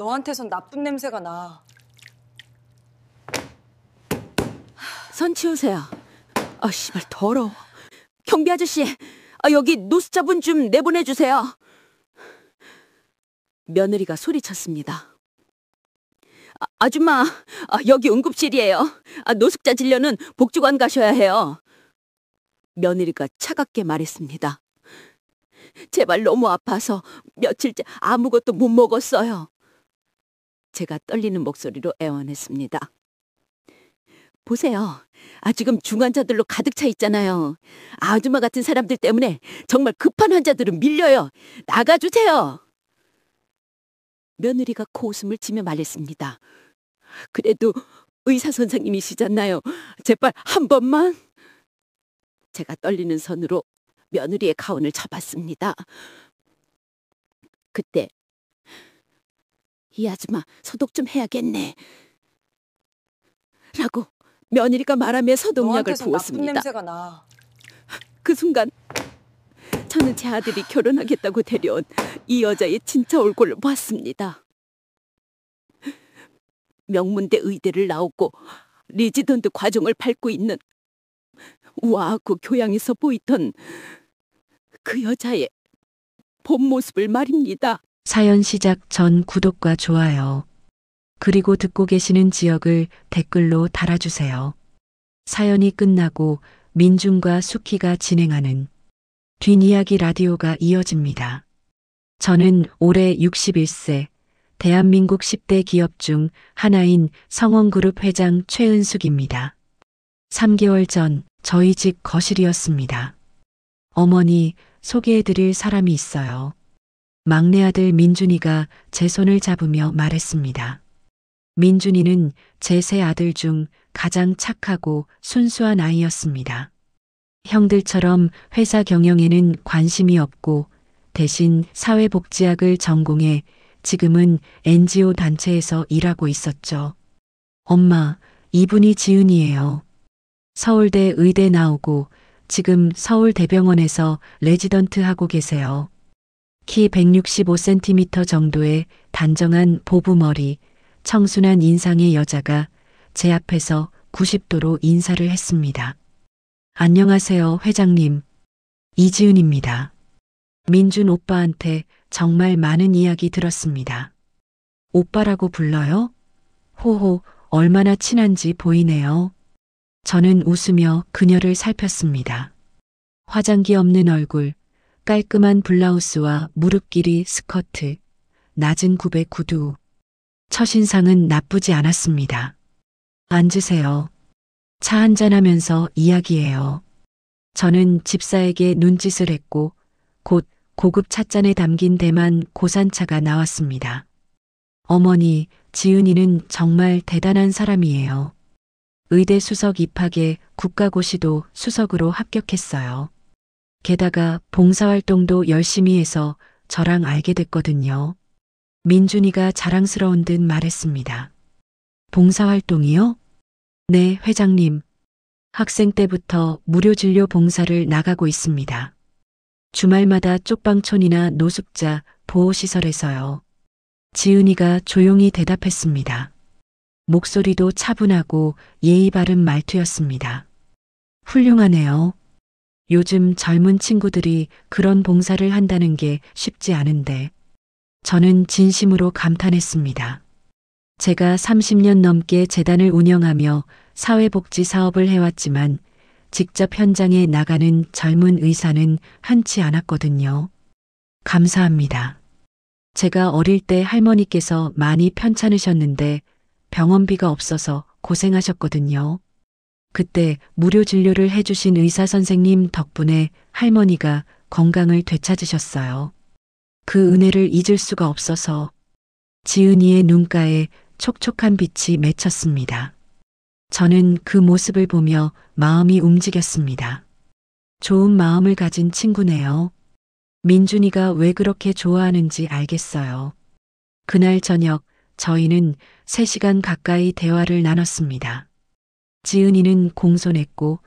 너한테선 나쁜 냄새가 나. 선 치우세요. 아, 씨발 더러워. 경비 아저씨, 여기 노숙자분 좀 내보내주세요. 며느리가 소리쳤습니다. 아줌마, 여기 응급실이에요. 노숙자 진료는 복지관 가셔야 해요. 며느리가 차갑게 말했습니다. 제발 너무 아파서 며칠째 아무것도 못 먹었어요. 제가 떨리는 목소리로 애원했습니다. 보세요. 지금 중환자들로 가득 차 있잖아요. 아줌마 같은 사람들 때문에 정말 급한 환자들은 밀려요. 나가주세요. 며느리가 코웃음을 치며 말했습니다. 그래도 의사 선생님이시잖아요. 제발 한 번만. 제가 떨리는 손으로 며느리의 가운을 잡았습니다. 그때 이 아줌마 소독 좀 해야겠네 라고 며느리가 말하며 소독약을 부었습니다. 나쁜 냄새가 나. 그 순간 저는 제 아들이 결혼하겠다고 데려온 이 여자의 진짜 얼굴을 봤습니다. 명문대 의대를 나오고 리지던트 과정을 밟고 있는 우아하고 교양에서 보이던 그 여자의 본 모습을 말입니다. 사연 시작 전 구독과 좋아요. 그리고 듣고 계시는 지역을 댓글로 달아주세요. 사연이 끝나고 민준과 수키가 진행하는 뒷이야기 라디오가 이어집니다. 저는 올해 61세, 대한민국 10대 기업 중 하나인 성원그룹 회장 최은숙입니다. 3개월 전 저희 집 거실이었습니다. 어머니, 소개해드릴 사람이 있어요. 막내 아들 민준이가 제 손을 잡으며 말했습니다. 민준이는 제 세 아들 중 가장 착하고 순수한 아이였습니다. 형들처럼 회사 경영에는 관심이 없고 대신 사회복지학을 전공해 지금은 NGO 단체에서 일하고 있었죠. 엄마, 이분이 지은이에요. 서울대 의대 나오고 지금 서울대병원에서 레지던트 하고 계세요. 키 165cm 정도의 단정한 보부머리, 청순한 인상의 여자가 제 앞에서 90도로 인사를 했습니다. 안녕하세요, 회장님. 이지은입니다. 민준 오빠한테 정말 많은 이야기 들었습니다. 오빠라고 불러요? 호호, 얼마나 친한지 보이네요. 저는 웃으며 그녀를 살폈습니다. 화장기 없는 얼굴, 깔끔한 블라우스와 무릎 길이 스커트, 낮은 굽의 구두. 첫인상은 나쁘지 않았습니다. 앉으세요. 차 한잔하면서 이야기해요. 저는 집사에게 눈짓을 했고 곧 고급 찻잔에 담긴 대만 고산차가 나왔습니다. 어머니, 지은이는 정말 대단한 사람이에요. 의대 수석 입학에 국가고시도 수석으로 합격했어요. 게다가 봉사활동도 열심히 해서 저랑 알게 됐거든요. 민준이가 자랑스러운 듯 말했습니다. 봉사활동이요? 네, 회장님. 학생 때부터 무료 진료 봉사를 나가고 있습니다. 주말마다 쪽방촌이나 노숙자 보호시설에서요. 지은이가 조용히 대답했습니다. 목소리도 차분하고 예의 바른 말투였습니다. 훌륭하네요. 요즘 젊은 친구들이 그런 봉사를 한다는 게 쉽지 않은데 저는 진심으로 감탄했습니다. 제가 30년 넘게 재단을 운영하며 사회복지 사업을 해왔지만 직접 현장에 나가는 젊은 의사는 흔치 않았거든요. 감사합니다. 제가 어릴 때 할머니께서 많이 편찮으셨는데 병원비가 없어서 고생하셨거든요. 그때 무료 진료를 해주신 의사 선생님 덕분에 할머니가 건강을 되찾으셨어요. 그 은혜를 잊을 수가 없어서 지은이의 눈가에 촉촉한 빛이 맺혔습니다. 저는 그 모습을 보며 마음이 움직였습니다. 좋은 마음을 가진 친구네요. 민준이가 왜 그렇게 좋아하는지 알겠어요. 그날 저녁 저희는 3시간 가까이 대화를 나눴습니다. 지은이는 공손했고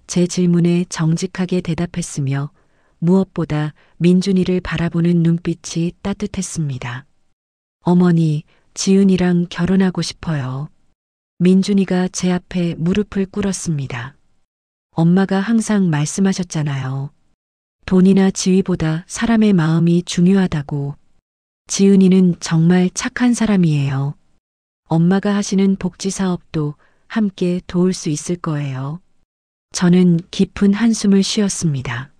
제 질문에 정직하게 대답했으며 무엇보다 민준이를 바라보는 눈빛이 따뜻했습니다. 어머니, 지은이랑 결혼하고 싶어요. 민준이가 제 앞에 무릎을 꿇었습니다. 엄마가 항상 말씀하셨잖아요. 돈이나 지위보다 사람의 마음이 중요하다고. 지은이는 정말 착한 사람이에요. 엄마가 하시는 복지 사업도 함께 도울 수 있을 거예요. 저는 깊은 한숨을 쉬었습니다.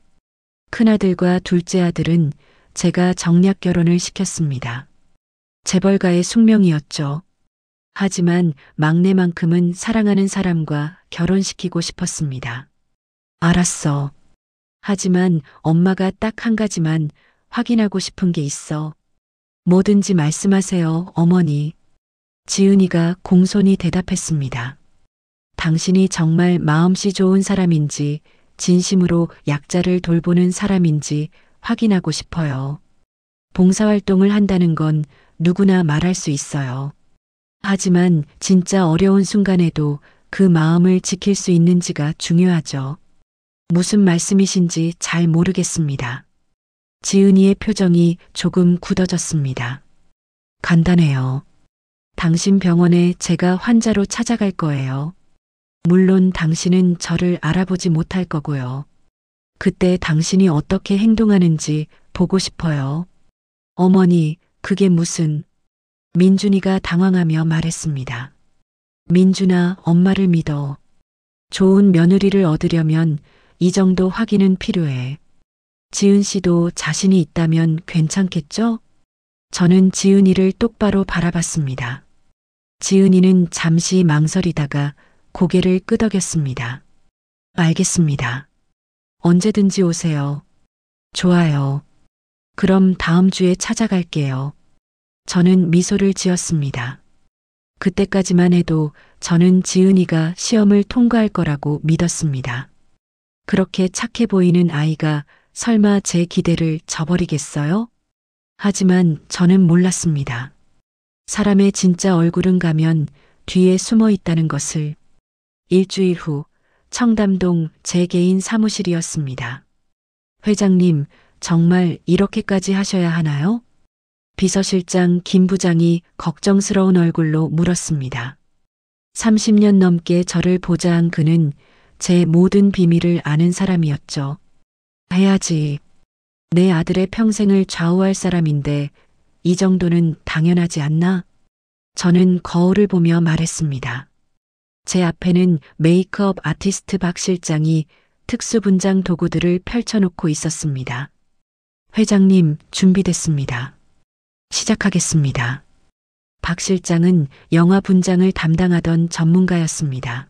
큰아들과 둘째 아들은 제가 정략 결혼을 시켰습니다. 재벌가의 숙명이었죠. 하지만 막내만큼은 사랑하는 사람과 결혼시키고 싶었습니다. 알았어. 하지만 엄마가 딱 한 가지만 확인하고 싶은 게 있어. 뭐든지 말씀하세요, 어머니. 지은이가 공손히 대답했습니다. 당신이 정말 마음씨 좋은 사람인지 진심으로 약자를 돌보는 사람인지 확인하고 싶어요. 봉사활동을 한다는 건 누구나 말할 수 있어요. 하지만 진짜 어려운 순간에도 그 마음을 지킬 수 있는지가 중요하죠. 무슨 말씀이신지 잘 모르겠습니다. 지은이의 표정이 조금 굳어졌습니다. 간단해요. 당신 병원에 제가 환자로 찾아갈 거예요. 물론 당신은 저를 알아보지 못할 거고요. 그때 당신이 어떻게 행동하는지 보고 싶어요. 어머니, 그게 무슨... 민준이가 당황하며 말했습니다. 민준아, 엄마를 믿어. 좋은 며느리를 얻으려면 이 정도 확인은 필요해. 지은 씨도 자신이 있다면 괜찮겠죠? 저는 지은이를 똑바로 바라봤습니다. 지은이는 잠시 망설이다가 고개를 끄덕였습니다. 알겠습니다. 언제든지 오세요. 좋아요. 그럼 다음 주에 찾아갈게요. 저는 미소를 지었습니다. 그때까지만 해도 저는 지은이가 시험을 통과할 거라고 믿었습니다. 그렇게 착해 보이는 아이가 설마 제 기대를 저버리겠어요? 하지만 저는 몰랐습니다. 사람의 진짜 얼굴은 가면 뒤에 숨어 있다는 것을. 일주일 후 청담동 제 개인 사무실이었습니다. 회장님, 정말 이렇게까지 하셔야 하나요? 비서실장 김 부장이 걱정스러운 얼굴로 물었습니다. 30년 넘게 저를 보좌한 그는 제 모든 비밀을 아는 사람이었죠. 해야지. 내 아들의 평생을 좌우할 사람인데 이 정도는 당연하지 않나? 저는 거울을 보며 말했습니다. 제 앞에는 메이크업 아티스트 박 실장이 특수분장 도구들을 펼쳐놓고 있었습니다. 회장님, 준비됐습니다. 시작하겠습니다. 박 실장은 영화 분장을 담당하던 전문가였습니다.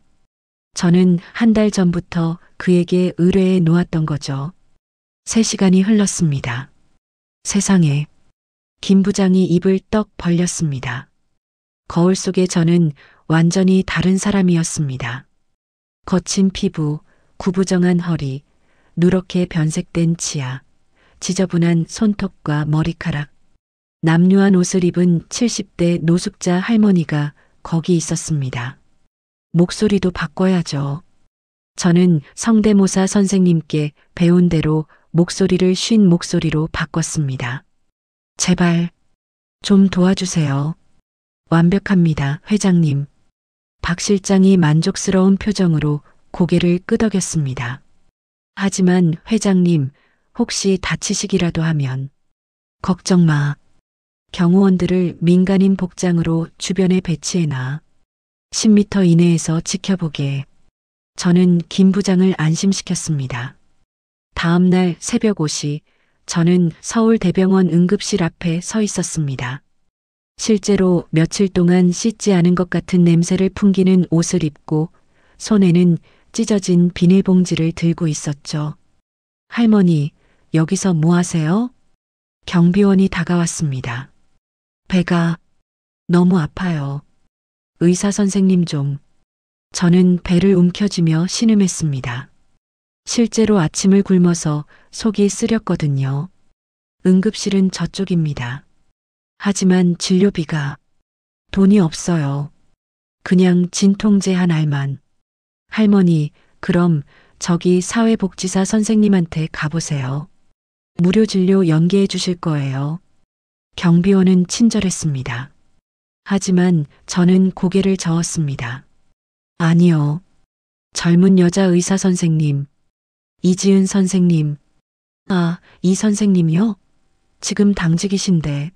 저는 한 달 전부터 그에게 의뢰해 놓았던 거죠. 3시간이 흘렀습니다. 세상에. 김 부장이 입을 떡 벌렸습니다. 거울 속의 저는 완전히 다른 사람이었습니다. 거친 피부, 구부정한 허리, 누렇게 변색된 치아, 지저분한 손톱과 머리카락. 남루한 옷을 입은 70대 노숙자 할머니가 거기 있었습니다. 목소리도 바꿔야죠. 저는 성대모사 선생님께 배운 대로 목소리를 쉰 목소리로 바꿨습니다. 제발 좀 도와주세요. 완벽합니다, 회장님. 박 실장이 만족스러운 표정으로 고개를 끄덕였습니다. 하지만 회장님, 혹시 다치시기라도 하면. 걱정 마. 경호원들을 민간인 복장으로 주변에 배치해놔. 10m 이내에서 지켜보게. 저는 김 부장을 안심시켰습니다. 다음 날 새벽 5시 저는 서울대병원 응급실 앞에 서 있었습니다. 실제로 며칠 동안 씻지 않은 것 같은 냄새를 풍기는 옷을 입고 손에는 찢어진 비닐봉지를 들고 있었죠. 할머니, 여기서 뭐 하세요? 경비원이 다가왔습니다. 배가 너무 아파요. 의사 선생님 좀. 저는 배를 움켜쥐며 신음했습니다. 실제로 아침을 굶어서 속이 쓰렸거든요. 응급실은 저쪽입니다. 하지만 진료비가 돈이 없어요. 그냥 진통제 한 알만. 할머니, 그럼 저기 사회복지사 선생님한테 가보세요. 무료 진료 연계해 주실 거예요. 경비원은 친절했습니다. 하지만 저는 고개를 저었습니다. 아니요. 젊은 여자 의사 선생님. 이지은 선생님. 아, 이 선생님이요? 지금 당직이신데.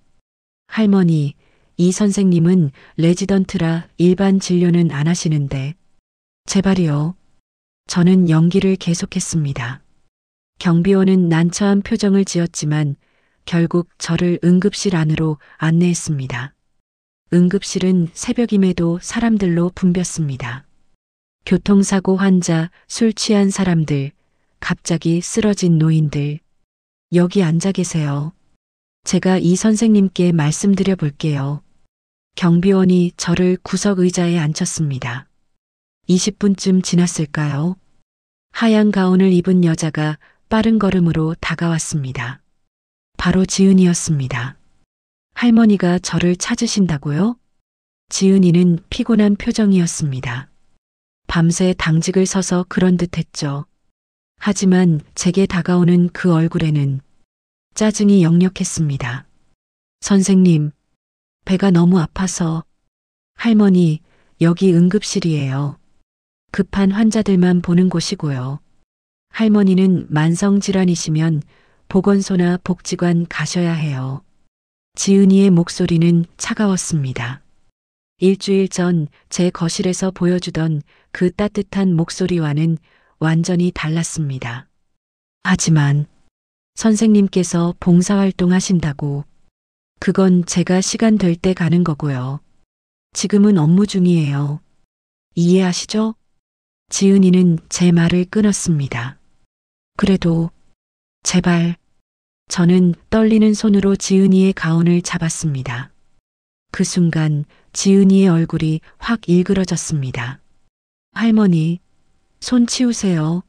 할머니, 이 선생님은 레지던트라 일반 진료는 안 하시는데. 제발이요. 저는 연기를 계속했습니다. 경비원은 난처한 표정을 지었지만 결국 저를 응급실 안으로 안내했습니다. 응급실은 새벽임에도 사람들로 붐볐습니다. 교통사고 환자, 술 취한 사람들, 갑자기 쓰러진 노인들. 여기 앉아 계세요. 제가 이 선생님께 말씀드려 볼게요. 경비원이 저를 구석 의자에 앉혔습니다. 20분쯤 지났을까요? 하얀 가운을 입은 여자가 빠른 걸음으로 다가왔습니다. 바로 지은이었습니다. 할머니가 저를 찾으신다고요? 지은이는 피곤한 표정이었습니다. 밤새 당직을 서서 그런 듯 했죠. 하지만 제게 다가오는 그 얼굴에는 짜증이 역력했습니다. 선생님, 배가 너무 아파서. 할머니, 여기 응급실이에요. 급한 환자들만 보는 곳이고요. 할머니는 만성질환이시면 보건소나 복지관 가셔야 해요. 지은이의 목소리는 차가웠습니다. 일주일 전 제 거실에서 보여주던 그 따뜻한 목소리와는 완전히 달랐습니다. 하지만 선생님께서 봉사활동 하신다고. 그건 제가 시간 될 때 가는 거고요. 지금은 업무 중이에요. 이해하시죠? 지은이는 제 말을 끊었습니다. 그래도 제발. 저는 떨리는 손으로 지은이의 가운을 잡았습니다. 그 순간 지은이의 얼굴이 확 일그러졌습니다. 할머니, 손 치우세요.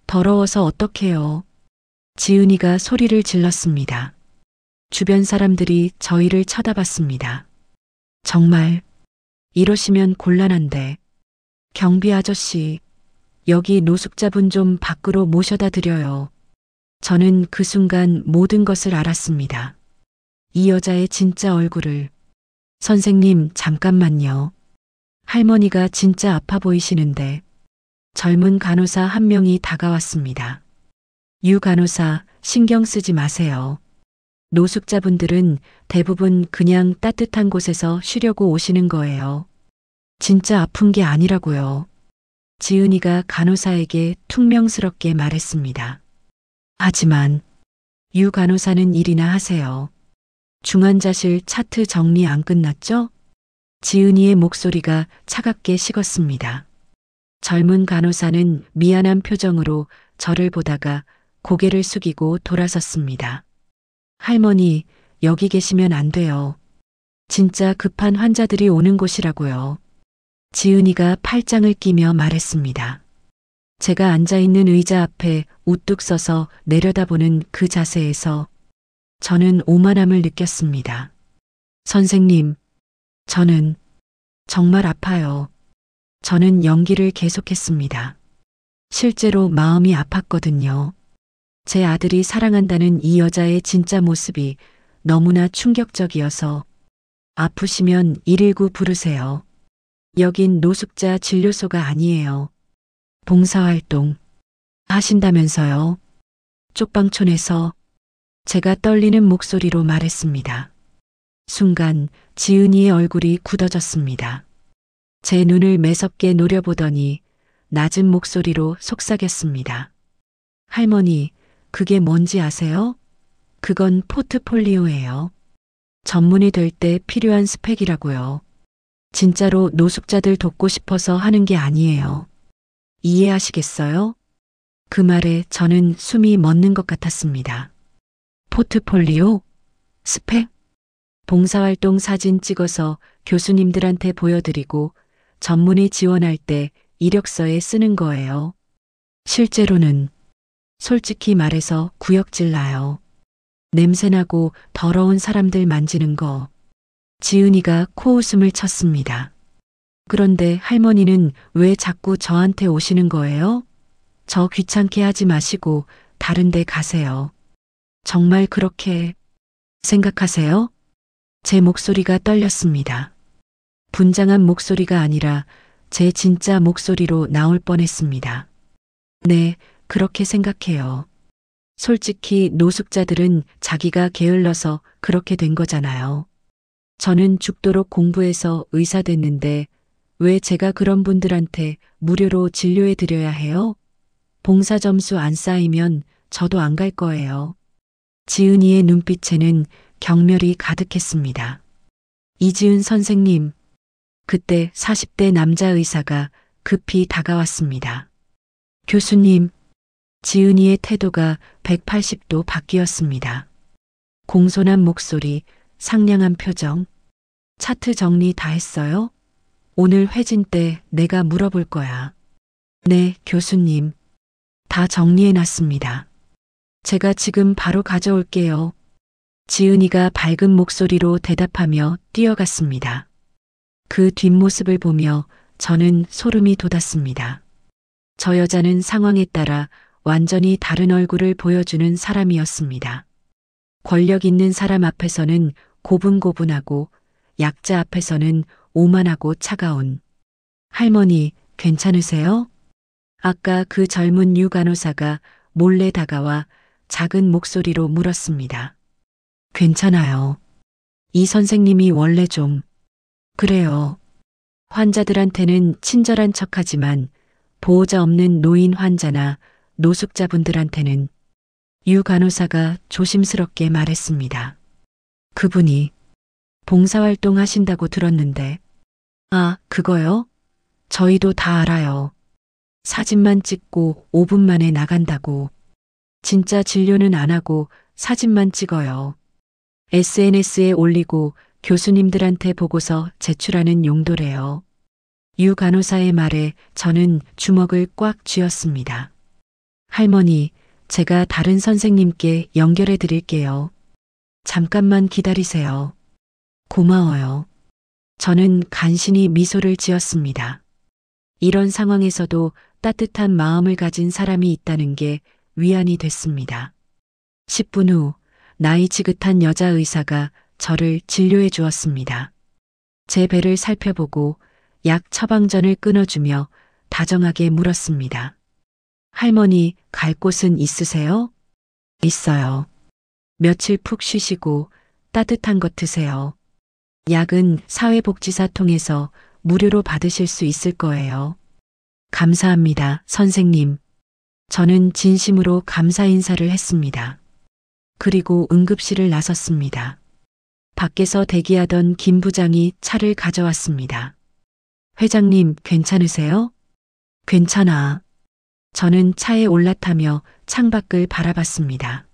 더러워서 어떡해요. 지은이가 소리를 질렀습니다. 주변 사람들이 저희를 쳐다봤습니다. 정말 이러시면 곤란한데. 경비 아저씨, 여기 노숙자분 좀 밖으로 모셔다 드려요. 저는 그 순간 모든 것을 알았습니다. 이 여자의 진짜 얼굴을. 선생님, 잠깐만요. 할머니가 진짜 아파 보이시는데. 젊은 간호사 한 명이 다가왔습니다. 유 간호사, 신경 쓰지 마세요. 노숙자분들은 대부분 그냥 따뜻한 곳에서 쉬려고 오시는 거예요. 진짜 아픈 게 아니라고요. 지은이가 간호사에게 퉁명스럽게 말했습니다. 하지만 유 간호사는 일이나 하세요. 중환자실 차트 정리 안 끝났죠? 지은이의 목소리가 차갑게 식었습니다. 젊은 간호사는 미안한 표정으로 저를 보다가 고개를 숙이고 돌아섰습니다. 할머니, 여기 계시면 안 돼요. 진짜 급한 환자들이 오는 곳이라고요. 지은이가 팔짱을 끼며 말했습니다. 제가 앉아있는 의자 앞에 우뚝 서서 내려다보는 그 자세에서 저는 오만함을 느꼈습니다. 선생님, 저는 정말 아파요. 저는 연기를 계속했습니다. 실제로 마음이 아팠거든요. 제 아들이 사랑한다는 이 여자의 진짜 모습이 너무나 충격적이어서. 아프시면 119 부르세요. 여긴 노숙자 진료소가 아니에요. 봉사활동 하신다면서요. 쪽방촌에서. 제가 떨리는 목소리로 말했습니다. 순간 지은이의 얼굴이 굳어졌습니다. 제 눈을 매섭게 노려보더니 낮은 목소리로 속삭였습니다. 할머니, 그게 뭔지 아세요? 그건 포트폴리오예요. 전문이 될 때 필요한 스펙이라고요. 진짜로 노숙자들 돕고 싶어서 하는 게 아니에요. 이해하시겠어요? 그 말에 저는 숨이 멎는 것 같았습니다. 포트폴리오? 스펙? 봉사활동 사진 찍어서 교수님들한테 보여드리고 전문의 지원할 때 이력서에 쓰는 거예요. 실제로는 솔직히 말해서 구역질 나요. 냄새나고 더러운 사람들 만지는 거. 지은이가 코웃음을 쳤습니다. 그런데 할머니는 왜 자꾸 저한테 오시는 거예요? 저 귀찮게 하지 마시고 다른 데 가세요. 정말 그렇게 생각하세요? 제 목소리가 떨렸습니다. 분장한 목소리가 아니라 제 진짜 목소리로 나올 뻔했습니다. 네, 그렇게 생각해요. 솔직히 노숙자들은 자기가 게을러서 그렇게 된 거잖아요. 저는 죽도록 공부해서 의사 됐는데 왜 제가 그런 분들한테 무료로 진료해 드려야 해요? 봉사 점수 안 쌓이면 저도 안 갈 거예요. 지은이의 눈빛에는 경멸이 가득했습니다. 이지은 선생님, 그때 40대 남자 의사가 급히 다가왔습니다. 교수님, 지은이의 태도가 180도 바뀌었습니다. 공손한 목소리, 상냥한 표정. 차트 정리 다 했어요? 오늘 회진 때 내가 물어볼 거야. 네, 교수님. 다 정리해 놨습니다. 제가 지금 바로 가져올게요. 지은이가 밝은 목소리로 대답하며 뛰어갔습니다. 그 뒷모습을 보며 저는 소름이 돋았습니다. 저 여자는 상황에 따라 완전히 다른 얼굴을 보여주는 사람이었습니다. 권력 있는 사람 앞에서는 고분고분하고 약자 앞에서는 오만하고 차가운. 할머니, 괜찮으세요? 아까 그 젊은 유간호사가 몰래 다가와 작은 목소리로 물었습니다. 괜찮아요. 이 선생님이 원래 좀 그래요. 환자들한테는 친절한 척하지만 보호자 없는 노인 환자나 노숙자분들한테는 유 간호사가 조심스럽게 말했습니다. 그분이 봉사활동 하신다고 들었는데. 아, 그거요? 저희도 다 알아요. 사진만 찍고 5분 만에 나간다고. 진짜 진료는 안 하고 사진만 찍어요. SNS에 올리고 교수님들한테 보고서 제출하는 용도래요. 유 간호사의 말에 저는 주먹을 꽉 쥐었습니다. 할머니, 제가 다른 선생님께 연결해 드릴게요. 잠깐만 기다리세요. 고마워요. 저는 간신히 미소를 지었습니다. 이런 상황에서도 따뜻한 마음을 가진 사람이 있다는 게 위안이 됐습니다. 10분 후 나이 지긋한 여자 의사가 저를 진료해 주었습니다. 제 배를 살펴보고 약 처방전을 끊어주며 다정하게 물었습니다. 할머니, 갈 곳은 있으세요? 있어요. 며칠 푹 쉬시고 따뜻한 것 드세요. 약은 사회복지사 통해서 무료로 받으실 수 있을 거예요. 감사합니다, 선생님. 저는 진심으로 감사 인사를 했습니다. 그리고 응급실을 나섰습니다. 밖에서 대기하던 김 부장이 차를 가져왔습니다. 회장님, 괜찮으세요? 괜찮아. 저는 차에 올라타며 창밖을 바라봤습니다.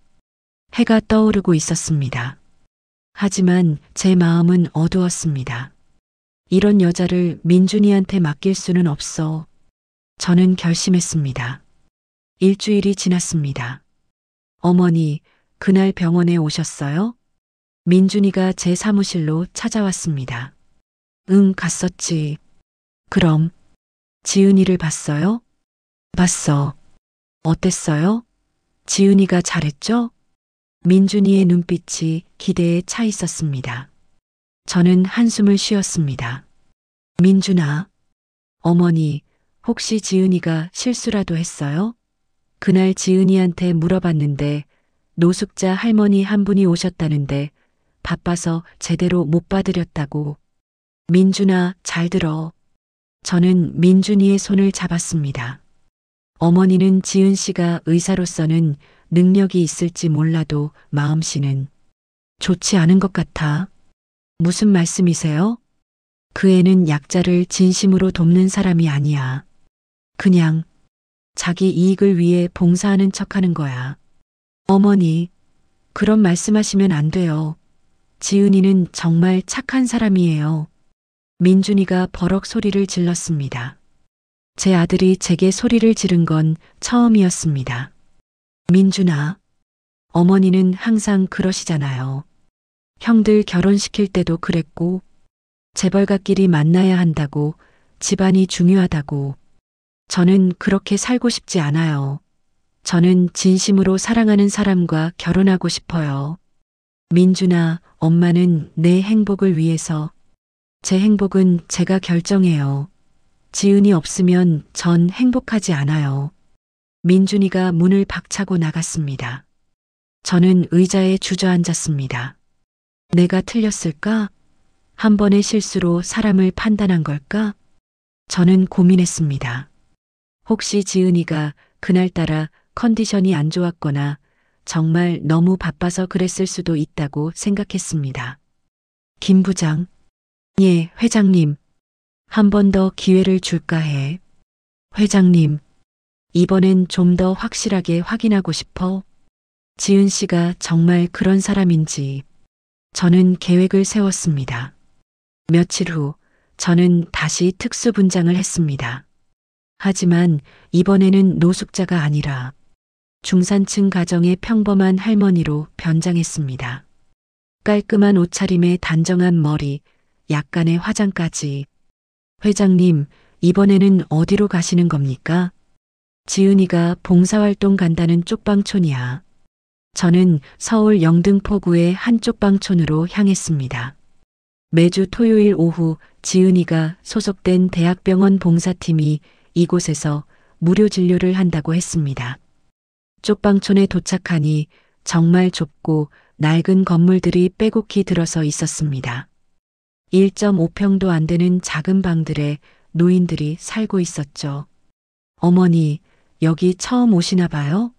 해가 떠오르고 있었습니다. 하지만 제 마음은 어두웠습니다. 이런 여자를 민준이한테 맡길 수는 없어. 저는 결심했습니다. 일주일이 지났습니다. 어머니, 그날 병원에 오셨어요? 민준이가 제 사무실로 찾아왔습니다. 응, 갔었지. 그럼 지은이를 봤어요? 봤어. 어땠어요? 지은이가 잘했죠? 민준이의 눈빛이 기대에 차 있었습니다. 저는 한숨을 쉬었습니다. 민준아, 어머니, 혹시 지은이가 실수라도 했어요? 그날 지은이한테 물어봤는데 노숙자 할머니 한 분이 오셨다는데 바빠서 제대로 못 봐드렸다고. 민준아, 잘 들어. 저는 민준이의 손을 잡았습니다. 어머니는 지은 씨가 의사로서는 능력이 있을지 몰라도 마음씨는 좋지 않은 것 같아. 무슨 말씀이세요? 그 애는 약자를 진심으로 돕는 사람이 아니야. 그냥 자기 이익을 위해 봉사하는 척하는 거야. 어머니, 그런 말씀하시면 안 돼요. 지은이는 정말 착한 사람이에요. 민준이가 버럭 소리를 질렀습니다. 제 아들이 제게 소리를 지른 건 처음이었습니다. 민준아, 어머니는 항상 그러시잖아요. 형들 결혼시킬 때도 그랬고, 재벌가끼리 만나야 한다고, 집안이 중요하다고. 저는 그렇게 살고 싶지 않아요. 저는 진심으로 사랑하는 사람과 결혼하고 싶어요. 민준아, 엄마는 내 행복을 위해서 제 행복은 제가 결정해요. 지은이 없으면 전 행복하지 않아요. 민준이가 문을 박차고 나갔습니다. 저는 의자에 주저앉았습니다. 내가 틀렸을까? 한 번의 실수로 사람을 판단한 걸까? 저는 고민했습니다. 혹시 지은이가 그날따라 컨디션이 안 좋았거나 정말 너무 바빠서 그랬을 수도 있다고 생각했습니다. 김 부장. 예, 회장님. 한 번 더 기회를 줄까 해. 회장님. 이번엔 좀 더 확실하게 확인하고 싶어. 지은 씨가 정말 그런 사람인지. 저는 계획을 세웠습니다. 며칠 후 저는 다시 특수분장을 했습니다. 하지만 이번에는 노숙자가 아니라 중산층 가정의 평범한 할머니로 변장했습니다. 깔끔한 옷차림에 단정한 머리, 약간의 화장까지. 회장님, 이번에는 어디로 가시는 겁니까? 지은이가 봉사활동 간다는 쪽방촌이야. 저는 서울 영등포구의 한 쪽방촌으로 향했습니다. 매주 토요일 오후 지은이가 소속된 대학병원 봉사팀이 이곳에서 무료 진료를 한다고 했습니다. 쪽방촌에 도착하니 정말 좁고 낡은 건물들이 빼곡히 들어서 있었습니다. 1.5평도 안 되는 작은 방들에 노인들이 살고 있었죠. 어머니, 여기 처음 오시나 봐요?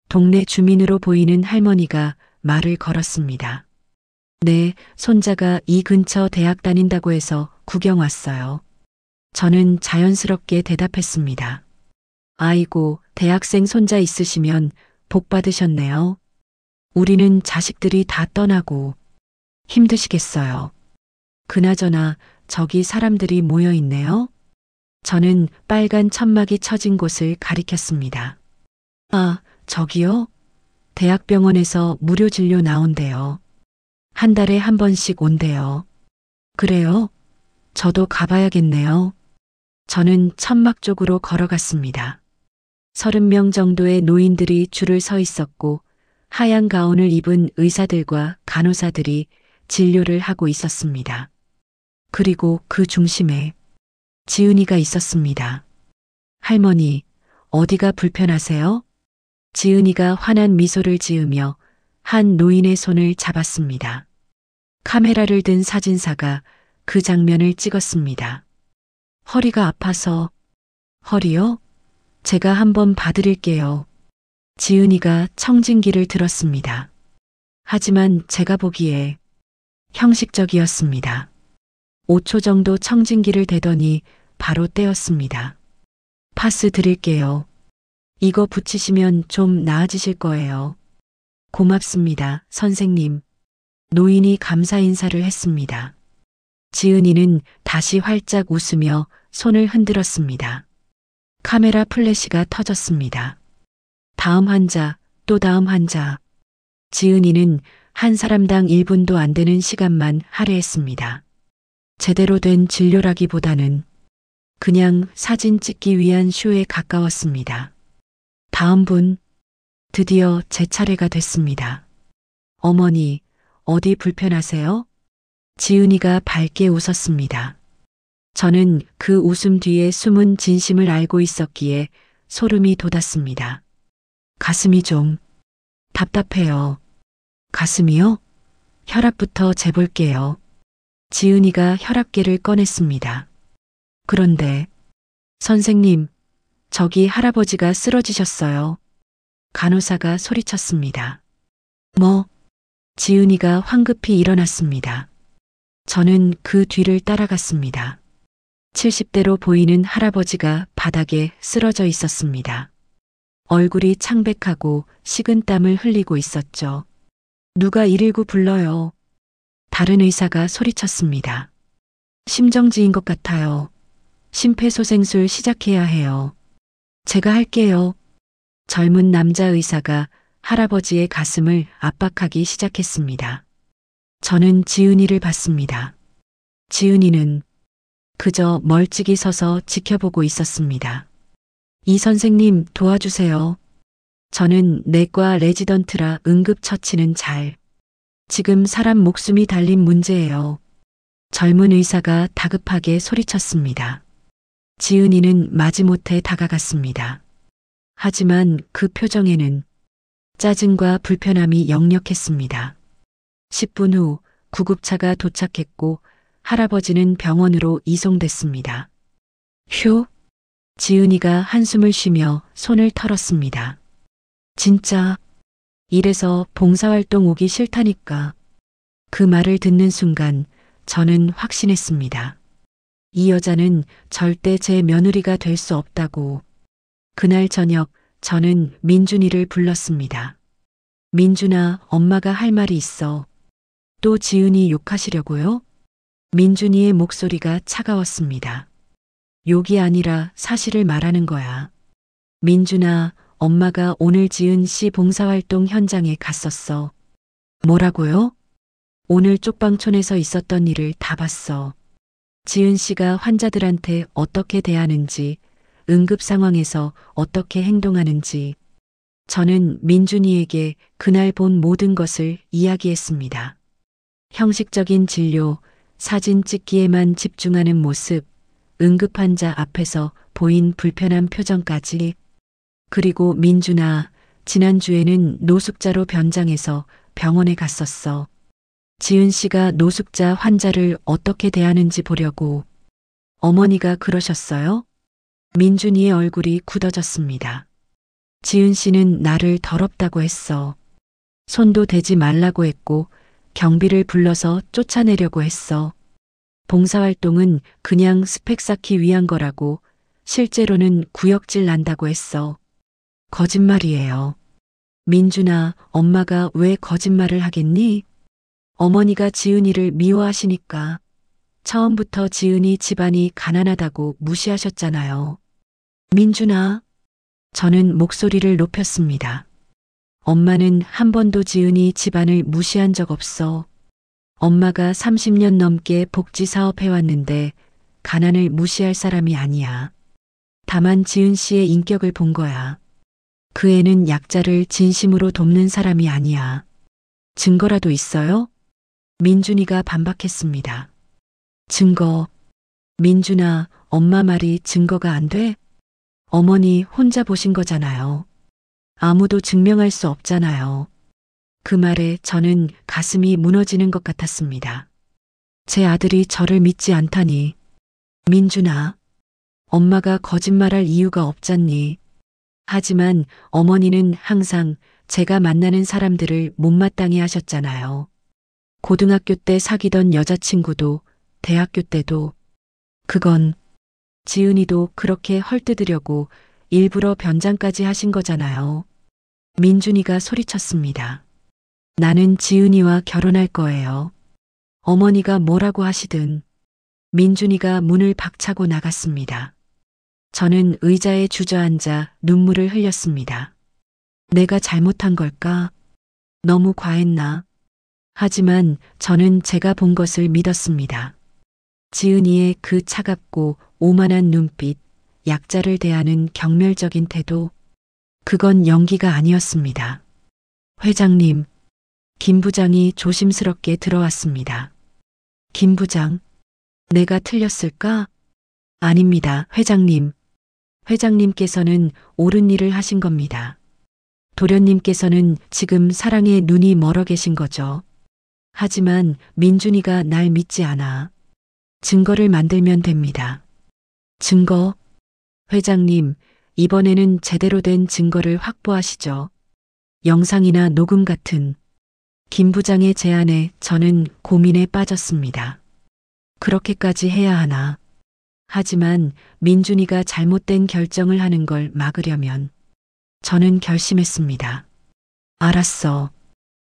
동네 주민으로 보이는 할머니가 말을 걸었습니다. 네, 손자가 이 근처 대학 다닌다고 해서 구경 왔어요. 저는 자연스럽게 대답했습니다. 아이고, 대학생 손자 있으시면 복 받으셨네요. 우리는 자식들이 다 떠나고 힘드시겠어요. 그나저나 저기 사람들이 모여 있네요. 저는 빨간 천막이 쳐진 곳을 가리켰습니다. 아, 저기요? 대학병원에서 무료 진료 나온대요. 한 달에 한 번씩 온대요. 그래요? 저도 가봐야겠네요. 저는 천막 쪽으로 걸어갔습니다. 30명 정도의 노인들이 줄을 서 있었고 하얀 가운을 입은 의사들과 간호사들이 진료를 하고 있었습니다. 그리고 그 중심에 지은이가 있었습니다. 할머니, 어디가 불편하세요? 지은이가 환한 미소를 지으며 한 노인의 손을 잡았습니다. 카메라를 든 사진사가 그 장면을 찍었습니다. 허리가 아파서. 허리요? 제가 한번 봐드릴게요. 지은이가 청진기를 들었습니다. 하지만 제가 보기에 형식적이었습니다. 5초 정도 청진기를 대더니 바로 떼었습니다. 파스 드릴게요. 이거 붙이시면 좀 나아지실 거예요. 고맙습니다, 선생님. 노인이 감사 인사를 했습니다. 지은이는 다시 활짝 웃으며 손을 흔들었습니다. 카메라 플래시가 터졌습니다. 다음 환자, 또 다음 환자. 지은이는 한 사람당 1분도 안 되는 시간만 할애했습니다. 제대로 된 진료라기보다는 그냥 사진 찍기 위한 쇼에 가까웠습니다. 다음 분, 드디어 제 차례가 됐습니다. 어머니, 어디 불편하세요? 지은이가 밝게 웃었습니다. 저는 그 웃음 뒤에 숨은 진심을 알고 있었기에 소름이 돋았습니다. 가슴이 좀 답답해요. 가슴이요? 혈압부터 재볼게요. 지은이가 혈압계를 꺼냈습니다. 그런데 선생님, 저기 할아버지가 쓰러지셨어요. 간호사가 소리쳤습니다. 뭐? 지은이가 황급히 일어났습니다. 저는 그 뒤를 따라갔습니다. 70대로 보이는 할아버지가 바닥에 쓰러져 있었습니다. 얼굴이 창백하고 식은땀을 흘리고 있었죠. 누가 119 불러요. 다른 의사가 소리쳤습니다. 심정지인 것 같아요. 심폐소생술 시작해야 해요. 제가 할게요. 젊은 남자 의사가 할아버지의 가슴을 압박하기 시작했습니다. 저는 지은이를 봤습니다. 지은이는 그저 멀찍이 서서 지켜보고 있었습니다. 이 선생님 도와주세요. 저는 내과 레지던트라 응급처치는 잘. 지금 사람 목숨이 달린 문제예요. 젊은 의사가 다급하게 소리쳤습니다. 지은이는 마지못해 다가갔습니다. 하지만 그 표정에는 짜증과 불편함이 역력했습니다. 10분 후 구급차가 도착했고 할아버지는 병원으로 이송됐습니다. 휴! 지은이가 한숨을 쉬며 손을 털었습니다. 진짜 이래서 봉사활동 오기 싫다니까. 그 말을 듣는 순간 저는 확신했습니다. 이 여자는 절대 제 며느리가 될 수 없다고. 그날 저녁 저는 민준이를 불렀습니다. 민준아, 엄마가 할 말이 있어. 또 지은이 욕하시려고요? 민준이의 목소리가 차가웠습니다. 욕이 아니라 사실을 말하는 거야. 민준아, 엄마가 오늘 지은 씨 봉사활동 현장에 갔었어. 뭐라고요? 오늘 쪽방촌에서 있었던 일을 다 봤어. 지은 씨가 환자들한테 어떻게 대하는지, 응급 상황에서 어떻게 행동하는지. 저는 민준이에게 그날 본 모든 것을 이야기했습니다. 형식적인 진료, 사진 찍기에만 집중하는 모습, 응급 환자 앞에서 보인 불편한 표정까지. 그리고 민준아, 지난주에는 노숙자로 변장해서 병원에 갔었어. 지은 씨가 노숙자 환자를 어떻게 대하는지 보려고. 어머니가 그러셨어요? 민준이의 얼굴이 굳어졌습니다. 지은 씨는 나를 더럽다고 했어. 손도 대지 말라고 했고 경비를 불러서 쫓아내려고 했어. 봉사활동은 그냥 스펙 쌓기 위한 거라고, 실제로는 구역질 난다고 했어. 거짓말이에요. 민준아, 엄마가 왜 거짓말을 하겠니? 어머니가 지은이를 미워하시니까. 처음부터 지은이 집안이 가난하다고 무시하셨잖아요. 민준아, 저는 목소리를 높였습니다. 엄마는 한 번도 지은이 집안을 무시한 적 없어. 엄마가 30년 넘게 복지사업 해왔는데 가난을 무시할 사람이 아니야. 다만 지은 씨의 인격을 본 거야. 그 애는 약자를 진심으로 돕는 사람이 아니야. 증거라도 있어요? 민준이가 반박했습니다. 증거. 민준아, 엄마 말이 증거가 안 돼? 어머니 혼자 보신 거잖아요. 아무도 증명할 수 없잖아요. 그 말에 저는 가슴이 무너지는 것 같았습니다. 제 아들이 저를 믿지 않다니. 민준아, 엄마가 거짓말할 이유가 없잖니. 하지만 어머니는 항상 제가 만나는 사람들을 못마땅해 하셨잖아요. 고등학교 때 사귀던 여자친구도, 대학교 때도. 그건 지은이도 그렇게 헐뜯으려고 일부러 변장까지 하신 거잖아요. 민준이가 소리쳤습니다. 나는 지은이와 결혼할 거예요. 어머니가 뭐라고 하시든. 민준이가 문을 박차고 나갔습니다. 저는 의자에 주저앉아 눈물을 흘렸습니다. 내가 잘못한 걸까? 너무 과했나? 하지만 저는 제가 본 것을 믿었습니다. 지은이의 그 차갑고 오만한 눈빛, 약자를 대하는 경멸적인 태도, 그건 연기가 아니었습니다. 회장님, 김 부장이 조심스럽게 들어왔습니다. 김 부장, 내가 틀렸을까? 아닙니다, 회장님. 회장님께서는 옳은 일을 하신 겁니다. 도련님께서는 지금 사랑에 눈이 멀어 계신 거죠. 하지만 민준이가 날 믿지 않아. 증거를 만들면 됩니다. 증거? 회장님, 이번에는 제대로 된 증거를 확보하시죠. 영상이나 녹음 같은. 김 부장의 제안에 저는 고민에 빠졌습니다. 그렇게까지 해야 하나. 하지만 민준이가 잘못된 결정을 하는 걸 막으려면 저는 결심했습니다. 알았어.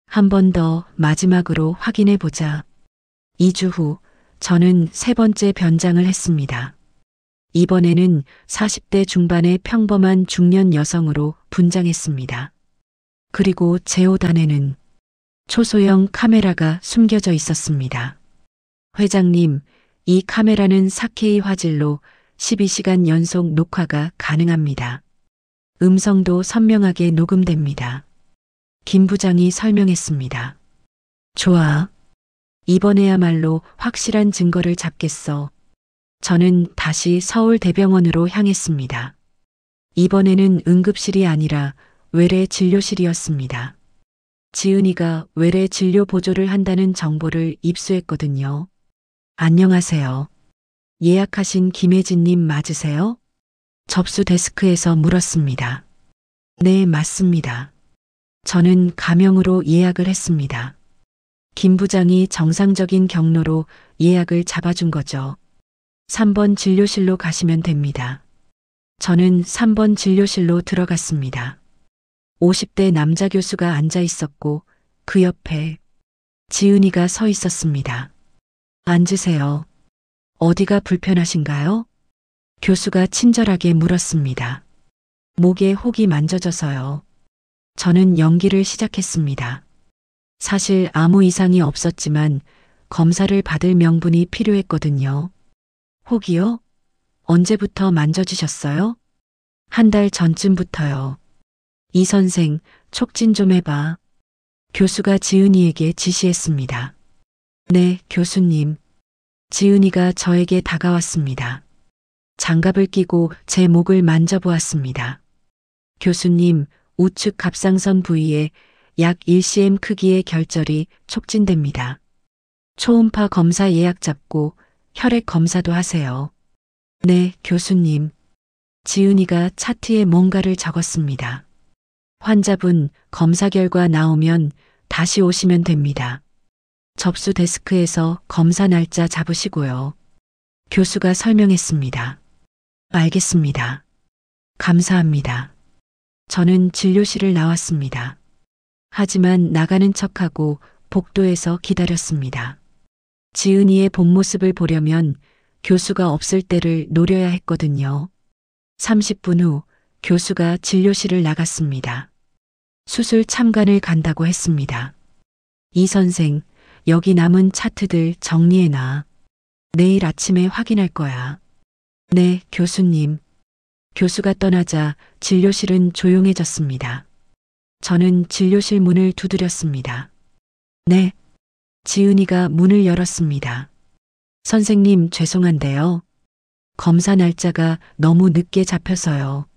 한 번 더 마지막으로 확인해 보자. 2주 후 저는 세 번째 변장을 했습니다. 이번에는 40대 중반의 평범한 중년 여성으로 분장했습니다. 그리고 제 옷 안에는 초소형 카메라가 숨겨져 있었습니다. 회장님, 이 카메라는 4K 화질로 12시간 연속 녹화가 가능합니다. 음성도 선명하게 녹음됩니다. 김 부장이 설명했습니다. 좋아. 이번에야말로 확실한 증거를 잡겠어. 저는 다시 서울대병원으로 향했습니다. 이번에는 응급실이 아니라 외래 진료실이었습니다. 지은이가 외래 진료 보조를 한다는 정보를 입수했거든요. 안녕하세요. 예약하신 김혜진님 맞으세요? 접수 데스크에서 물었습니다. 네, 맞습니다. 저는 가명으로 예약을 했습니다. 김 부장이 정상적인 경로로 예약을 잡아준 거죠. 3번 진료실로 가시면 됩니다. 저는 3번 진료실로 들어갔습니다. 50대 남자 교수가 앉아 있었고 그 옆에 지은이가 서 있었습니다. 앉으세요. 어디가 불편하신가요? 교수가 친절하게 물었습니다. 목에 혹이 만져져서요. 저는 연기를 시작했습니다. 사실 아무 이상이 없었지만 검사를 받을 명분이 필요했거든요. 혹이요? 언제부터 만져주셨어요? 한 달 전쯤부터요. 이 선생, 촉진 좀 해봐. 교수가 지은이에게 지시했습니다. 네, 교수님. 지은이가 저에게 다가왔습니다. 장갑을 끼고 제 목을 만져보았습니다. 교수님, 우측 갑상선 부위에 약 1cm 크기의 결절이 촉진됩니다. 초음파 검사 예약 잡고 혈액 검사도 하세요. 네, 교수님. 지은이가 차트에 뭔가를 적었습니다. 환자분 검사 결과 나오면 다시 오시면 됩니다. 접수 데스크에서 검사 날짜 잡으시고요. 교수가 설명했습니다. 알겠습니다. 감사합니다. 저는 진료실을 나왔습니다. 하지만 나가는 척하고 복도에서 기다렸습니다. 지은이의 본 모습을 보려면 교수가 없을 때를 노려야 했거든요. 30분 후 교수가 진료실을 나갔습니다. 수술 참관을 간다고 했습니다. 이 선생, 여기 남은 차트들 정리해놔. 내일 아침에 확인할 거야. 네, 교수님. 교수가 떠나자 진료실은 조용해졌습니다. 저는 진료실 문을 두드렸습니다. 네. 지은이가 문을 열었습니다. 선생님, 죄송한데요. 검사 날짜가 너무 늦게 잡혀서요.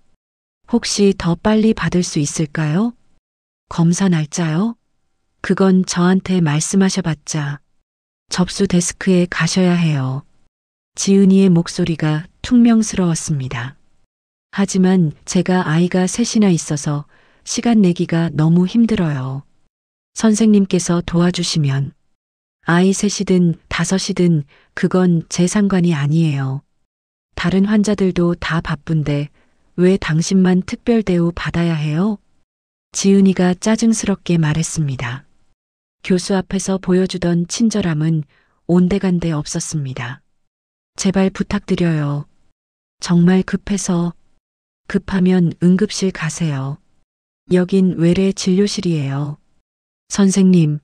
혹시 더 빨리 받을 수 있을까요? 검사 날짜요? 그건 저한테 말씀하셔봤자 접수 데스크에 가셔야 해요. 지은이의 목소리가 퉁명스러웠습니다. 하지만 제가 아이가 셋이나 있어서 시간 내기가 너무 힘들어요. 선생님께서 도와주시면 아이 셋이든 5이든 그건 제 상관이 아니에요. 다른 환자들도 다 바쁜데 왜 당신만 특별 대우 받아야 해요? 지은이가 짜증스럽게 말했습니다. 교수 앞에서 보여주던 친절함은 온데간데 없었습니다. 제발 부탁드려요. 정말 급해서. 급하면 응급실 가세요. 여긴 외래 진료실이에요. 선생님,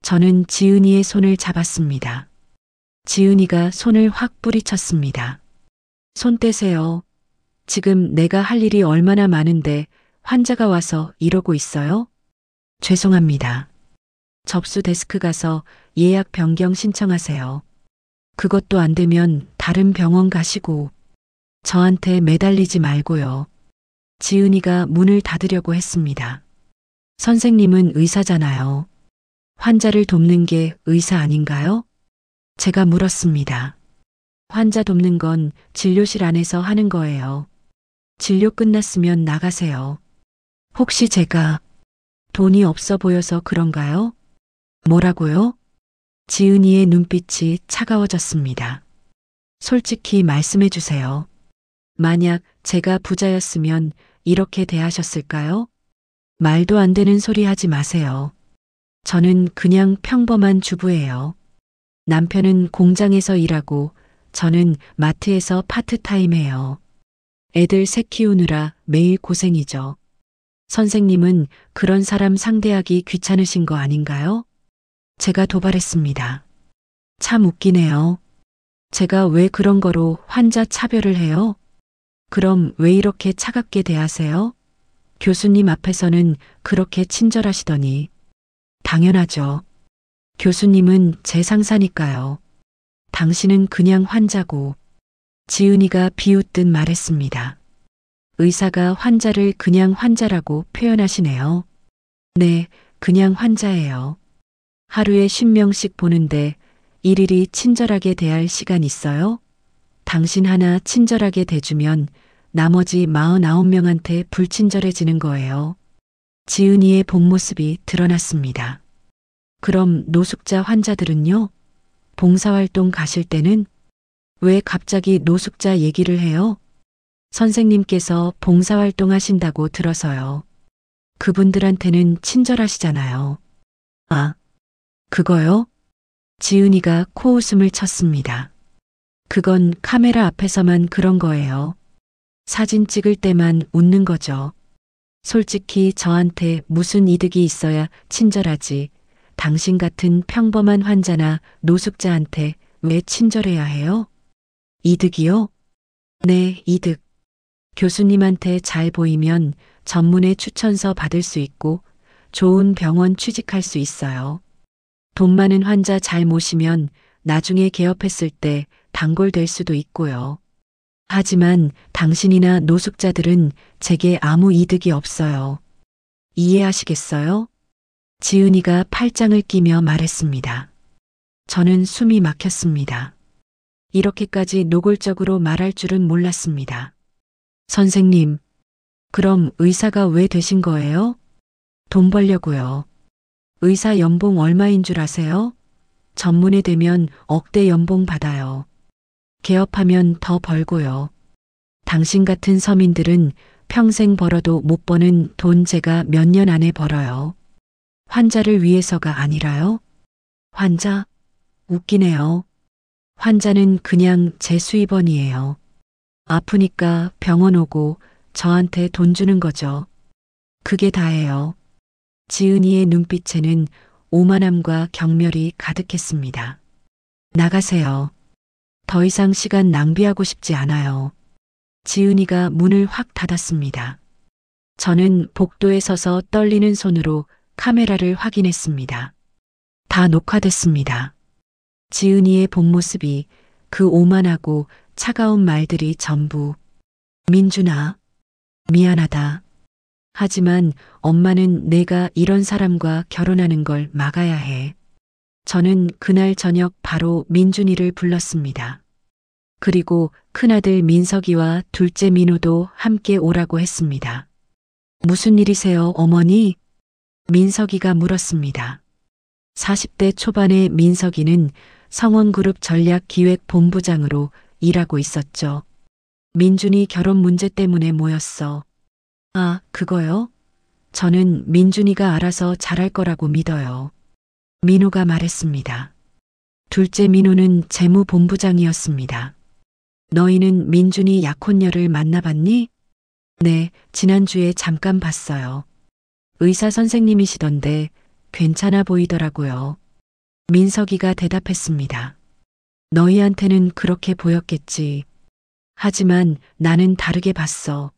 저는 지은이의 손을 잡았습니다. 지은이가 손을 확 뿌리쳤습니다. 손 떼세요. 지금 내가 할 일이 얼마나 많은데 환자가 와서 이러고 있어요? 죄송합니다. 접수 데스크 가서 예약 변경 신청하세요. 그것도 안 되면 다른 병원 가시고 저한테 매달리지 말고요. 지은이가 문을 닫으려고 했습니다. 선생님은 의사잖아요. 환자를 돕는 게 의사 아닌가요? 제가 물었습니다. 환자 돕는 건 진료실 안에서 하는 거예요. 진료 끝났으면 나가세요. 혹시 제가 돈이 없어 보여서 그런가요? 뭐라고요? 지은이의 눈빛이 차가워졌습니다. 솔직히 말씀해 주세요. 만약 제가 부자였으면 이렇게 대하셨을까요? 말도 안 되는 소리 하지 마세요. 저는 그냥 평범한 주부예요. 남편은 공장에서 일하고 저는 마트에서 파트타임 해요. 애들 셋 키우느라 매일 고생이죠. 선생님은 그런 사람 상대하기 귀찮으신 거 아닌가요? 제가 도발했습니다. 참 웃기네요. 제가 왜 그런 거로 환자 차별을 해요? 그럼 왜 이렇게 차갑게 대하세요? 교수님 앞에서는 그렇게 친절하시더니. 당연하죠. 교수님은 제 상사니까요. 당신은 그냥 환자고. 지은이가 비웃듯 말했습니다. 의사가 환자를 그냥 환자라고 표현하시네요. 네, 그냥 환자예요. 하루에 10명씩 보는데 일일이 친절하게 대할 시간 있어요? 당신 하나 친절하게 대주면 나머지 49명한테 불친절해지는 거예요. 지은이의 본 모습이 드러났습니다. 그럼 노숙자 환자들은요? 봉사활동 가실 때는 왜 갑자기 노숙자 얘기를 해요? 선생님께서 봉사활동 하신다고 들어서요. 그분들한테는 친절하시잖아요. 아, 그거요? 지은이가 코웃음을 쳤습니다. 그건 카메라 앞에서만 그런 거예요. 사진 찍을 때만 웃는 거죠. 솔직히 저한테 무슨 이득이 있어야 친절하지. 당신 같은 평범한 환자나 노숙자한테 왜 친절해야 해요? 이득이요? 네, 이득. 교수님한테 잘 보이면 전문의 추천서 받을 수 있고 좋은 병원 취직할 수 있어요. 돈 많은 환자 잘 모시면 나중에 개업했을 때 단골 될 수도 있고요. 하지만 당신이나 노숙자들은 제게 아무 이득이 없어요. 이해하시겠어요? 지은이가 팔짱을 끼며 말했습니다. 저는 숨이 막혔습니다. 이렇게까지 노골적으로 말할 줄은 몰랐습니다. 선생님, 그럼 의사가 왜 되신 거예요? 돈 벌려고요. 의사 연봉 얼마인 줄 아세요? 전문의 되면 억대 연봉 받아요. 개업하면 더 벌고요. 당신 같은 서민들은 평생 벌어도 못 버는 돈 제가 몇 년 안에 벌어요. 환자를 위해서가 아니라요? 환자? 웃기네요. 환자는 그냥 제 수입원이에요. 아프니까 병원 오고 저한테 돈 주는 거죠. 그게 다예요. 지은이의 눈빛에는 오만함과 경멸이 가득했습니다. 나가세요. 더 이상 시간 낭비하고 싶지 않아요. 지은이가 문을 확 닫았습니다. 저는 복도에 서서 떨리는 손으로 카메라를 확인했습니다. 다 녹화됐습니다. 지은이의 본 모습이 그 오만하고 차가운 말들이 전부 민준아, 미안하다. 하지만 엄마는 내가 이런 사람과 결혼하는 걸 막아야 해. 저는 그날 저녁 바로 민준이를 불렀습니다. 그리고 큰아들 민석이와 둘째 민호도 함께 오라고 했습니다. 무슨 일이세요, 어머니? 민석이가 물었습니다. 40대 초반의 민석이는 성원그룹 전략기획본부장으로 일하고 있었죠. 민준이 결혼 문제 때문에 모였어. 아, 그거요? 저는 민준이가 알아서 잘할 거라고 믿어요. 민호가 말했습니다. 둘째 민호는 재무본부장이었습니다. 너희는 민준이 약혼녀를 만나봤니? 네, 지난주에 잠깐 봤어요. 의사 선생님이시던데 괜찮아 보이더라고요. 민석이가 대답했습니다. 너희한테는 그렇게 보였겠지. 하지만 나는 다르게 봤어.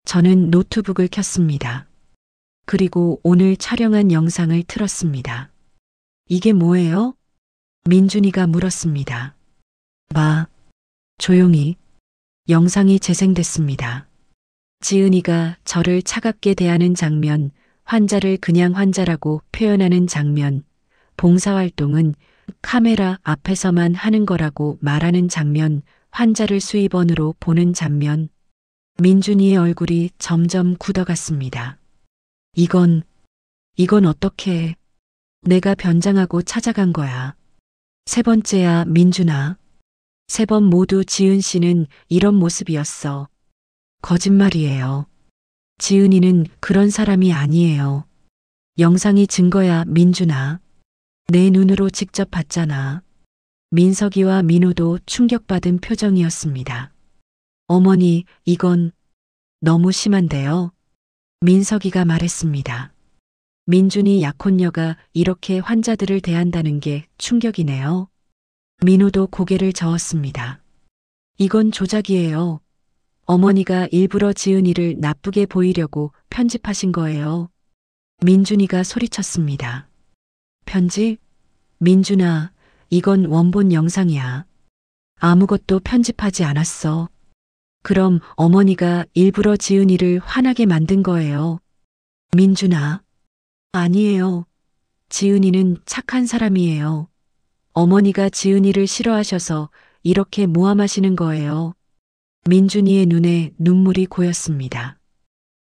저는 노트북을 켰습니다. 그리고 오늘 촬영한 영상을 틀었습니다. 이게 뭐예요? 민준이가 물었습니다. 조용히. 영상이 재생됐습니다. 지은이가 저를 차갑게 대하는 장면, 환자를 그냥 환자라고 표현하는 장면, 봉사활동은 카메라 앞에서만 하는 거라고 말하는 장면, 환자를 수입원으로 보는 장면. 민준이의 얼굴이 점점 굳어갔습니다. 이건 어떻게 해? 내가 변장하고 찾아간 거야. 세 번째야, 민준아. 세 번 모두 지은 씨는 이런 모습이었어. 거짓말이에요. 지은이는 그런 사람이 아니에요. 영상이 증거야, 민준아. 내 눈으로 직접 봤잖아. 민석이와 민호도 충격받은 표정이었습니다. 어머니, 이건 너무 심한데요. 민석이가 말했습니다. 민준이 약혼녀가 이렇게 환자들을 대한다는 게 충격이네요. 민호도 고개를 저었습니다. 이건 조작이에요. 어머니가 일부러 지은이를 나쁘게 보이려고 편집하신 거예요. 민준이가 소리쳤습니다. 편집? 민준아, 이건 원본 영상이야. 아무것도 편집하지 않았어. 그럼 어머니가 일부러 지은이를 화나게 만든 거예요. 민준아, 아니에요. 지은이는 착한 사람이에요. 어머니가 지은이를 싫어하셔서 이렇게 모함하시는 거예요. 민준이의 눈에 눈물이 고였습니다.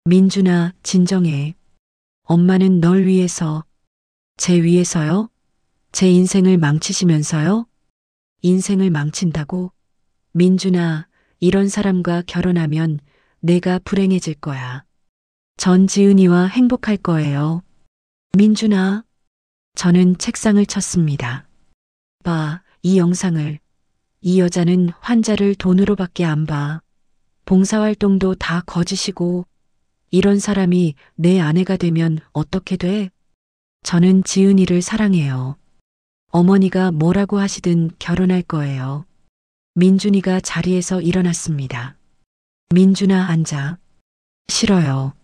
민준아, 진정해. 엄마는 널 위해서, 제 위해서요? 제 인생을 망치시면서요? 인생을 망친다고? 민준아, 이런 사람과 결혼하면 내가 불행해질 거야. 전 지은이와 행복할 거예요. 민준아, 저는 책상을 쳤습니다. 봐, 이 영상을. 이 여자는 환자를 돈으로밖에 안 봐. 봉사활동도 다 거짓이고, 이런 사람이 내 아내가 되면 어떻게 돼? 저는 지은이를 사랑해요. 어머니가 뭐라고 하시든 결혼할 거예요. 민준이가 자리에서 일어났습니다. 민준아, 앉아. 싫어요.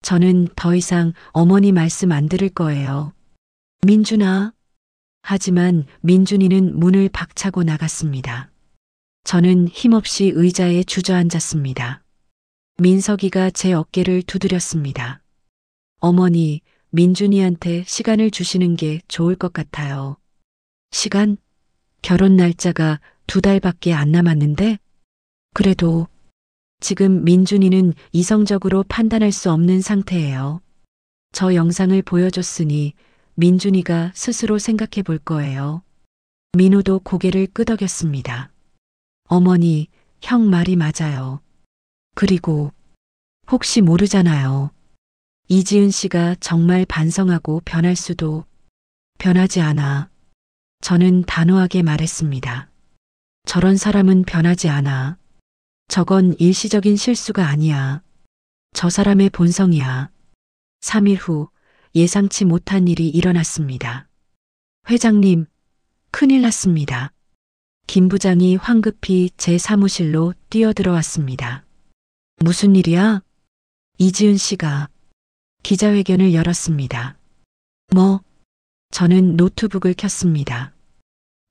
저는 더 이상 어머니 말씀 안 들을 거예요. 민준아. 하지만 민준이는 문을 박차고 나갔습니다. 저는 힘없이 의자에 주저앉았습니다. 민석이가 제 어깨를 두드렸습니다. 어머니, 민준이한테 시간을 주시는 게 좋을 것 같아요. 시간? 결혼 날짜가 2달밖에 안 남았는데? 그래도 지금 민준이는 이성적으로 판단할 수 없는 상태예요. 저 영상을 보여줬으니 민준이가 스스로 생각해 볼 거예요. 민호도 고개를 끄덕였습니다. 어머니, 형 말이 맞아요. 그리고 혹시 모르잖아요. 이지은 씨가 정말 반성하고 변할 수도. 변하지 않아. 저는 단호하게 말했습니다. 저런 사람은 변하지 않아. 저건 일시적인 실수가 아니야. 저 사람의 본성이야. 3일 후 예상치 못한 일이 일어났습니다. 회장님, 큰일 났습니다. 김 부장이 황급히 제 사무실로 뛰어들어왔습니다. 무슨 일이야? 이지은 씨가 기자회견을 열었습니다. 뭐? 저는 노트북을 켰습니다.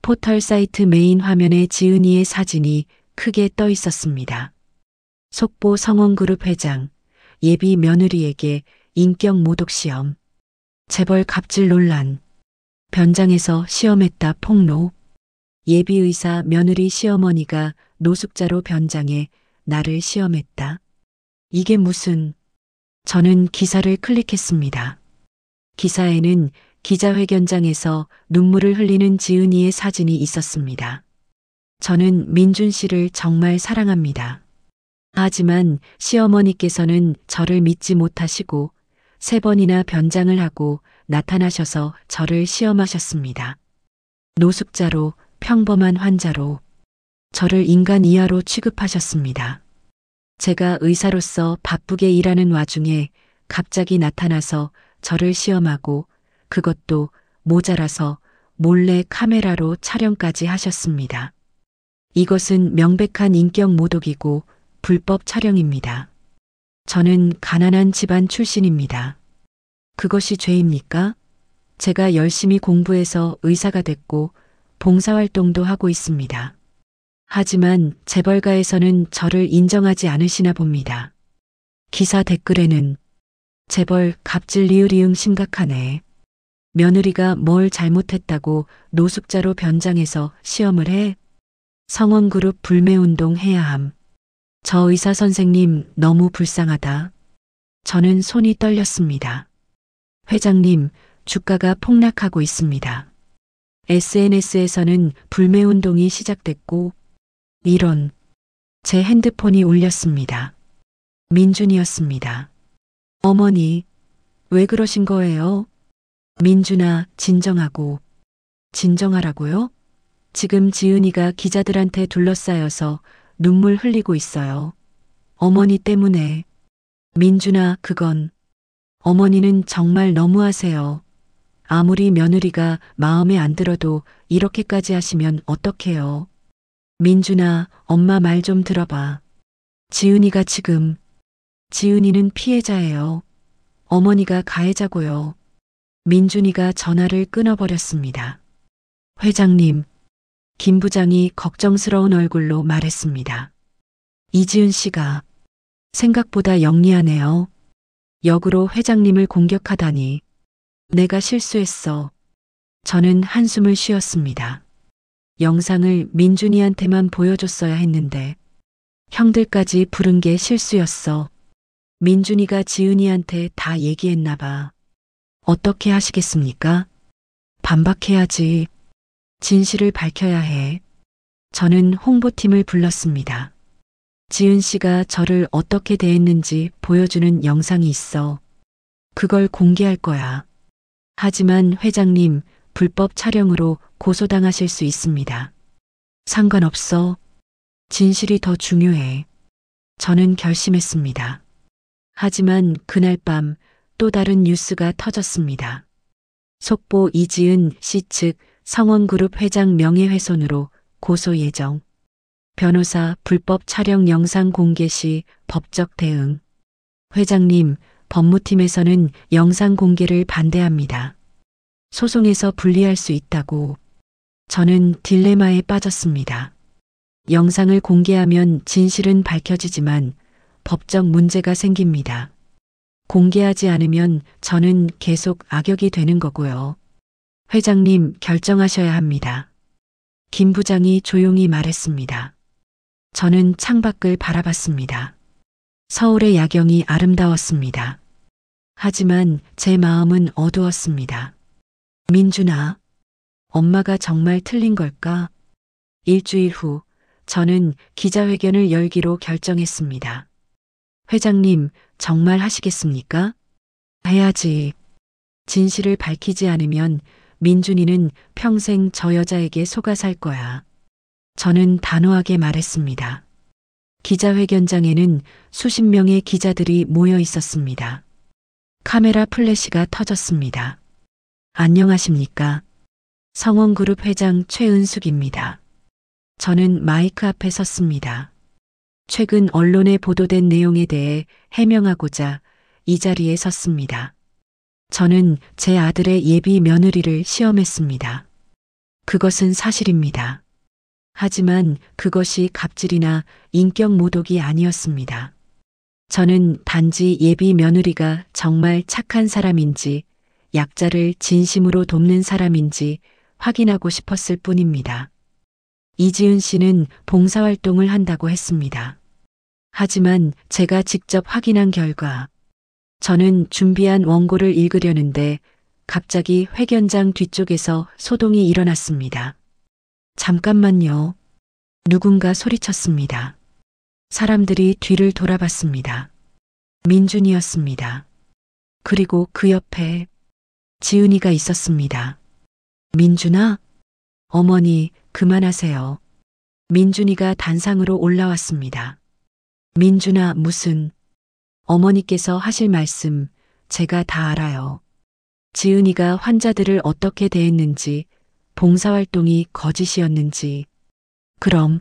포털 사이트 메인 화면에 지은이의 사진이 크게 떠 있었습니다. 속보 성원그룹 회장, 예비 며느리에게 인격 모독 시험, 재벌 갑질 논란, 변장에서 시험했다 폭로, 예비 의사 며느리 시어머니가 노숙자로 변장해 나를 시험했다. 이게 무슨... 저는 기사를 클릭했습니다. 기사에는 기자회견장에서 눈물을 흘리는 지은이의 사진이 있었습니다. 저는 민준 씨를 정말 사랑합니다. 하지만 시어머니께서는 저를 믿지 못하시고 3번이나 변장을 하고 나타나셔서 저를 시험하셨습니다. 노숙자로, 평범한 환자로, 저를 인간 이하로 취급하셨습니다. 제가 의사로서 바쁘게 일하는 와중에 갑자기 나타나서 저를 시험하고 그것도 모자라서 몰래 카메라로 촬영까지 하셨습니다. 이것은 명백한 인격 모독이고 불법 촬영입니다. 저는 가난한 집안 출신입니다. 그것이 죄입니까? 제가 열심히 공부해서 의사가 됐고 봉사활동도 하고 있습니다. 하지만 재벌가에서는 저를 인정하지 않으시나 봅니다. 기사 댓글에는 재벌 갑질 리을이응 심각하네. 며느리가 뭘 잘못했다고 노숙자로 변장해서 시험을 해? 성원그룹 불매운동 해야 함. 저 의사 선생님 너무 불쌍하다. 저는 손이 떨렸습니다. 회장님, 주가가 폭락하고 있습니다. SNS에서는 불매운동이 시작됐고 이런 제 핸드폰이 울렸습니다. 민준이었습니다. 어머니, 왜 그러신 거예요? 민준아, 진정하고. 진정하라고요? 지금 지은이가 기자들한테 둘러싸여서 눈물 흘리고 있어요. 어머니 때문에. 민준아, 그건. 어머니는 정말 너무하세요. 아무리 며느리가 마음에 안 들어도 이렇게까지 하시면 어떡해요. 민준아, 엄마 말 좀 들어봐. 지은이가 지금. 지은이는 피해자예요. 어머니가 가해자고요. 민준이가 전화를 끊어버렸습니다. 회장님, 김 부장이 걱정스러운 얼굴로 말했습니다. 이지은 씨가 생각보다 영리하네요. 역으로 회장님을 공격하다니. 내가 실수했어. 저는 한숨을 쉬었습니다. 영상을 민준이한테만 보여줬어야 했는데 형들까지 부른 게 실수였어. 민준이가 지은이한테 다 얘기했나 봐. 어떻게 하시겠습니까? 반박해야지. 진실을 밝혀야 해. 저는 홍보팀을 불렀습니다. 지은 씨가 저를 어떻게 대했는지 보여주는 영상이 있어. 그걸 공개할 거야. 하지만 회장님, 불법 촬영으로 고소당하실 수 있습니다. 상관없어. 진실이 더 중요해. 저는 결심했습니다. 하지만 그날 밤 또 다른 뉴스가 터졌습니다. 속보 이지은 씨 측 성원그룹 회장 명예훼손으로 고소 예정. 변호사 불법 촬영 영상 공개 시 법적 대응. 회장님, 법무팀에서는 영상 공개를 반대합니다. 소송에서 불리할 수 있다고. 저는 딜레마에 빠졌습니다. 영상을 공개하면 진실은 밝혀지지만 법적 문제가 생깁니다. 공개하지 않으면 저는 계속 악역이 되는 거고요. 회장님, 결정하셔야 합니다. 김 부장이 조용히 말했습니다. 저는 창밖을 바라봤습니다. 서울의 야경이 아름다웠습니다. 하지만 제 마음은 어두웠습니다. 민준아, 엄마가 정말 틀린 걸까? 일주일 후, 저는 기자회견을 열기로 결정했습니다. 회장님, 정말 하시겠습니까? 해야지. 진실을 밝히지 않으면 민준이는 평생 저 여자에게 속아 살 거야. 저는 단호하게 말했습니다. 기자회견장에는 수십 명의 기자들이 모여 있었습니다. 카메라 플래시가 터졌습니다. 안녕하십니까? 성원그룹 회장 최은숙입니다. 저는 마이크 앞에 섰습니다. 최근 언론에 보도된 내용에 대해 해명하고자 이 자리에 섰습니다. 저는 제 아들의 예비 며느리를 시험했습니다. 그것은 사실입니다. 하지만 그것이 갑질이나 인격 모독이 아니었습니다. 저는 단지 예비 며느리가 정말 착한 사람인지 약자를 진심으로 돕는 사람인지 확인하고 싶었을 뿐입니다. 이지은 씨는 봉사활동을 한다고 했습니다. 하지만 제가 직접 확인한 결과 저는 준비한 원고를 읽으려는데 갑자기 회견장 뒤쪽에서 소동이 일어났습니다. 잠깐만요. 누군가 소리쳤습니다. 사람들이 뒤를 돌아봤습니다. 민준이었습니다. 그리고 그 옆에 지은이가 있었습니다. 민준아? 어머니, 그만하세요. 민준이가 단상으로 올라왔습니다. 민준아, 무슨... 어머니께서 하실 말씀 제가 다 알아요. 지은이가 환자들을 어떻게 대했는지, 봉사활동이 거짓이었는지. 그럼.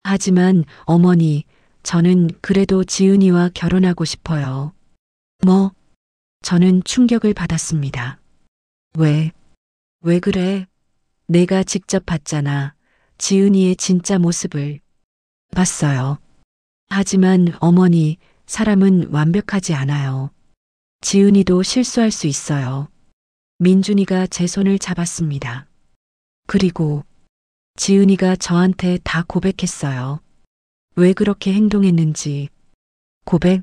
하지만 어머니, 저는 그래도 지은이와 결혼하고 싶어요. 뭐? 저는 충격을 받았습니다. 왜 그래? 내가 직접 봤잖아. 지은이의 진짜 모습을. 봤어요. 하지만 어머니, 사람은 완벽하지 않아요. 지은이도 실수할 수 있어요. 민준이가 제 손을 잡았습니다. 그리고 지은이가 저한테 다 고백했어요. 왜 그렇게 행동했는지. 고백?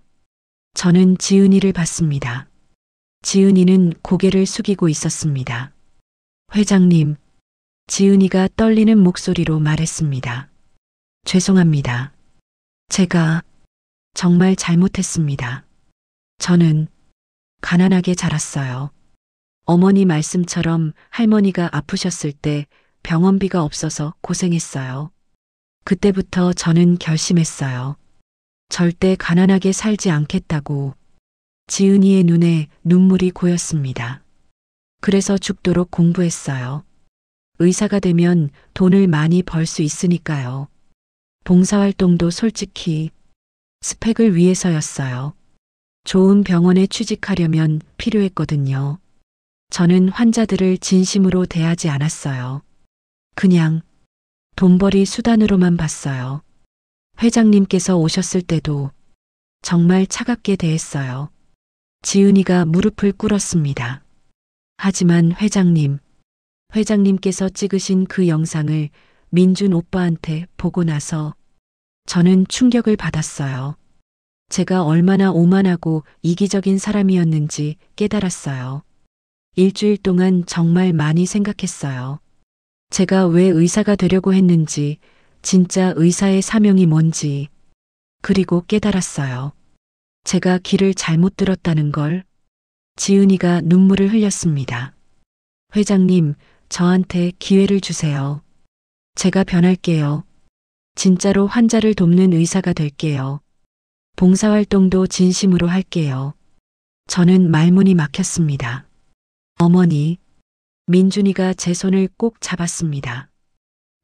저는 지은이를 봤습니다. 지은이는 고개를 숙이고 있었습니다. 회장님, 지은이가 떨리는 목소리로 말했습니다. 죄송합니다. 제가 정말 잘못했습니다. 저는 가난하게 자랐어요. 어머니 말씀처럼 할머니가 아프셨을 때 병원비가 없어서 고생했어요. 그때부터 저는 결심했어요. 절대 가난하게 살지 않겠다고. 지은이의 눈에 눈물이 고였습니다. 그래서 죽도록 공부했어요. 의사가 되면 돈을 많이 벌 수 있으니까요. 봉사활동도 솔직히 스펙을 위해서였어요. 좋은 병원에 취직하려면 필요했거든요. 저는 환자들을 진심으로 대하지 않았어요. 그냥 돈벌이 수단으로만 봤어요. 회장님께서 오셨을 때도 정말 차갑게 대했어요. 지은이가 무릎을 꿇었습니다. 하지만 회장님께서 찍으신 그 영상을 민준 오빠한테 보고 나서 저는 충격을 받았어요. 제가 얼마나 오만하고 이기적인 사람이었는지 깨달았어요. 일주일 동안 정말 많이 생각했어요. 제가 왜 의사가 되려고 했는지, 진짜 의사의 사명이 뭔지, 그리고 깨달았어요. 제가 길을 잘못 들었다는 걸. 지은이가 눈물을 흘렸습니다. 회장님, 저한테 기회를 주세요. 제가 변할게요. 진짜로 환자를 돕는 의사가 될게요. 봉사활동도 진심으로 할게요. 저는 말문이 막혔습니다. 어머니, 민준이가 제 손을 꼭 잡았습니다.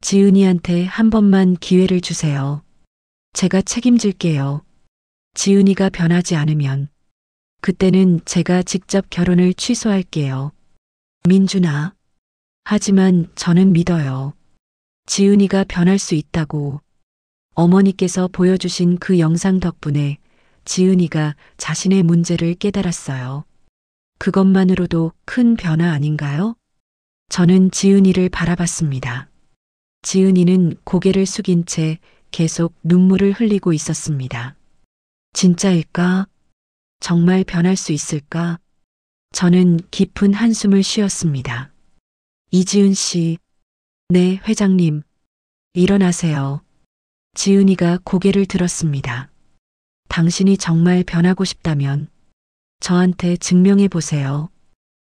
지은이한테 한 번만 기회를 주세요. 제가 책임질게요. 지은이가 변하지 않으면 그때는 제가 직접 결혼을 취소할게요. 민준아. 하지만 저는 믿어요. 지은이가 변할 수 있다고. 어머니께서 보여주신 그 영상 덕분에 지은이가 자신의 문제를 깨달았어요. 그것만으로도 큰 변화 아닌가요? 저는 지은이를 바라봤습니다. 지은이는 고개를 숙인 채 계속 눈물을 흘리고 있었습니다. 진짜일까? 정말 변할 수 있을까? 저는 깊은 한숨을 쉬었습니다. 이지은 씨. 네, 회장님. 일어나세요. 지은이가 고개를 들었습니다. 당신이 정말 변하고 싶다면 저한테 증명해 보세요.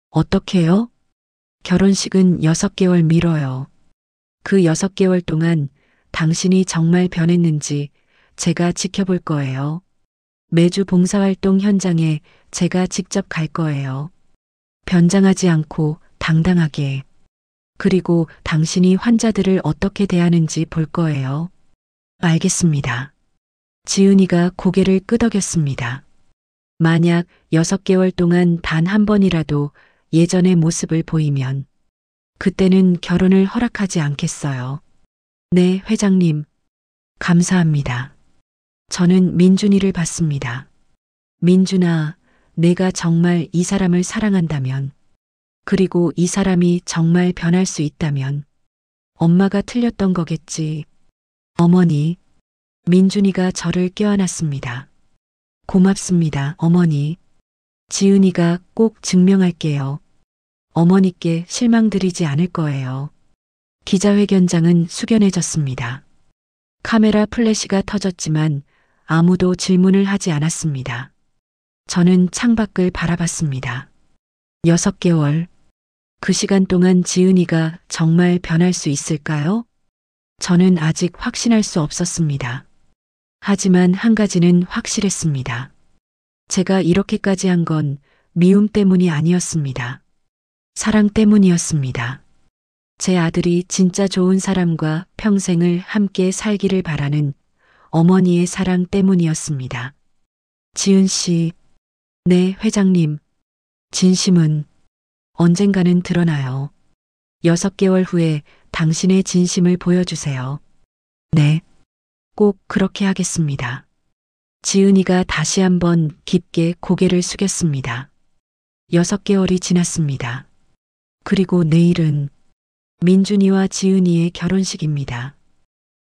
어떻게요? 결혼식은 6개월 미뤄요. 그 6개월 동안 당신이 정말 변했는지 제가 지켜볼 거예요. 매주 봉사활동 현장에 제가 직접 갈 거예요. 변장하지 않고 당당하게. 그리고 당신이 환자들을 어떻게 대하는지 볼 거예요. 알겠습니다. 지은이가 고개를 끄덕였습니다. 만약 6개월 동안 단 한 번이라도 예전의 모습을 보이면 그때는 결혼을 허락하지 않겠어요. 네, 회장님. 감사합니다. 저는 민준이를 봤습니다. 민준아, 내가 정말 이 사람을 사랑한다면, 그리고 이 사람이 정말 변할 수 있다면 엄마가 틀렸던 거겠지. 어머니. 민준이가 저를 껴안았습니다. 고맙습니다, 어머니. 지은이가 꼭 증명할게요. 어머니께 실망드리지 않을 거예요. 기자회견장은 숙연해졌습니다. 카메라 플래시가 터졌지만 아무도 질문을 하지 않았습니다. 저는 창밖을 바라봤습니다. 6개월. 그 시간 동안 지은이가 정말 변할 수 있을까요? 저는 아직 확신할 수 없었습니다. 하지만 한 가지는 확실했습니다. 제가 이렇게까지 한 건 미움 때문이 아니었습니다. 사랑 때문이었습니다. 제 아들이 진짜 좋은 사람과 평생을 함께 살기를 바라는 어머니의 사랑 때문이었습니다. 지은 씨. 네, 회장님. 진심은 언젠가는 드러나요. 6개월 후에 당신의 진심을 보여주세요. 네. 꼭 그렇게 하겠습니다. 지은이가 다시 한번 깊게 고개를 숙였습니다. 6개월이 지났습니다. 그리고 내일은 민준이와 지은이의 결혼식입니다.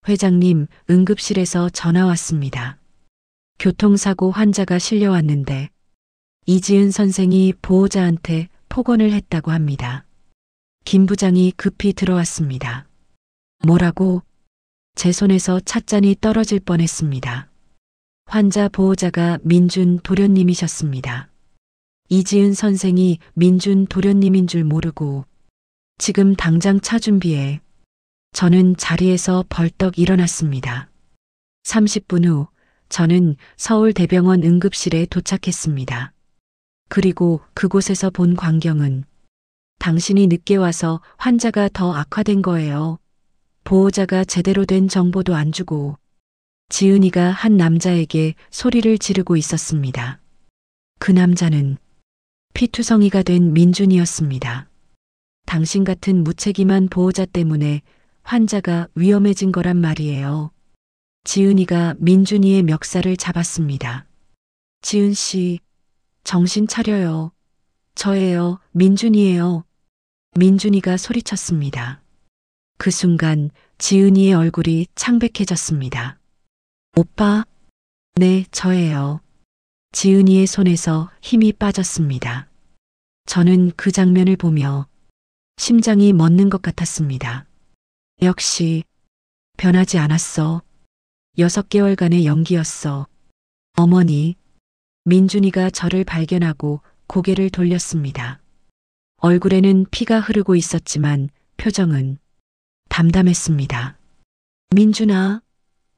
회장님, 응급실에서 전화 왔습니다. 교통사고 환자가 실려왔는데 이지은 선생이 보호자한테 폭언을 했다고 합니다. 김 부장이 급히 들어왔습니다. 뭐라고? 제 손에서 찻잔이 떨어질 뻔했습니다. 환자 보호자가 민준 도련님이셨습니다. 이지은 선생이 민준 도련님인 줄 모르고 지금 당장 차 준비해. 저는 자리에서 벌떡 일어났습니다. 30분 후 저는 서울대병원 응급실에 도착했습니다. 그리고 그곳에서 본 광경은 당신이 늦게 와서 환자가 더 악화된 거예요. 보호자가 제대로 된 정보도 안 주고 지은이가 한 남자에게 소리를 지르고 있었습니다. 그 남자는 피투성이가 된 민준이었습니다. 당신 같은 무책임한 보호자 때문에 환자가 위험해진 거란 말이에요. 지은이가 민준이의 멱살을 잡았습니다. 지은 씨, 정신 차려요. 저예요, 민준이에요. 민준이가 소리쳤습니다. 그 순간 지은이의 얼굴이 창백해졌습니다. 오빠? 네, 저예요. 지은이의 손에서 힘이 빠졌습니다. 저는 그 장면을 보며 심장이 멎는 것 같았습니다. 역시 변하지 않았어. 6개월간의 연기였어. 어머니, 민준이가 저를 발견하고 고개를 돌렸습니다. 얼굴에는 피가 흐르고 있었지만 표정은 담담했습니다. 민준아,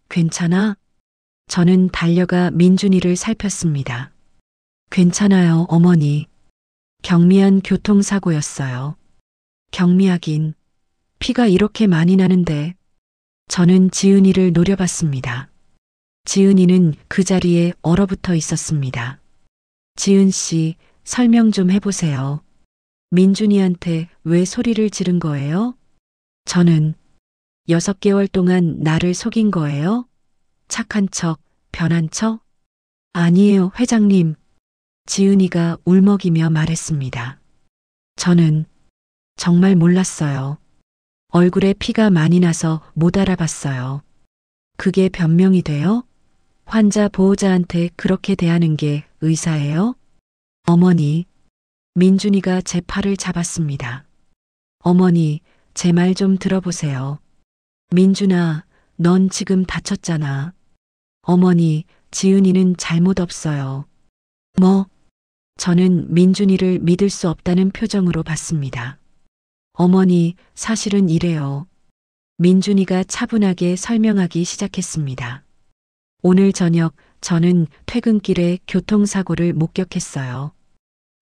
괜찮아? 저는 달려가 민준이를 살폈습니다. 괜찮아요, 어머니. 경미한 교통사고였어요. 경미하긴 피가 이렇게 많이 나는데. 저는 지은이를 노려봤습니다. 지은이는 그 자리에 얼어붙어 있었습니다. 지은 씨, 설명 좀 해보세요. 민준이한테 왜 소리를 지른 거예요? 저는 6개월 동안 나를 속인 거예요? 착한 척, 변한 척? 아니에요, 회장님. 지은이가 울먹이며 말했습니다. 저는 정말 몰랐어요. 얼굴에 피가 많이 나서 못 알아봤어요. 그게 변명이 돼요? 환자 보호자한테 그렇게 대하는 게 의사예요? 어머니, 민준이가 제 팔을 잡았습니다. 어머니, 제 말 좀 들어보세요. 민준아, 넌 지금 다쳤잖아. 어머니, 지은이는 잘못 없어요. 뭐? 저는 민준이를 믿을 수 없다는 표정으로 봤습니다. 어머니, 사실은 이래요. 민준이가 차분하게 설명하기 시작했습니다. 오늘 저녁 저는 퇴근길에 교통사고를 목격했어요.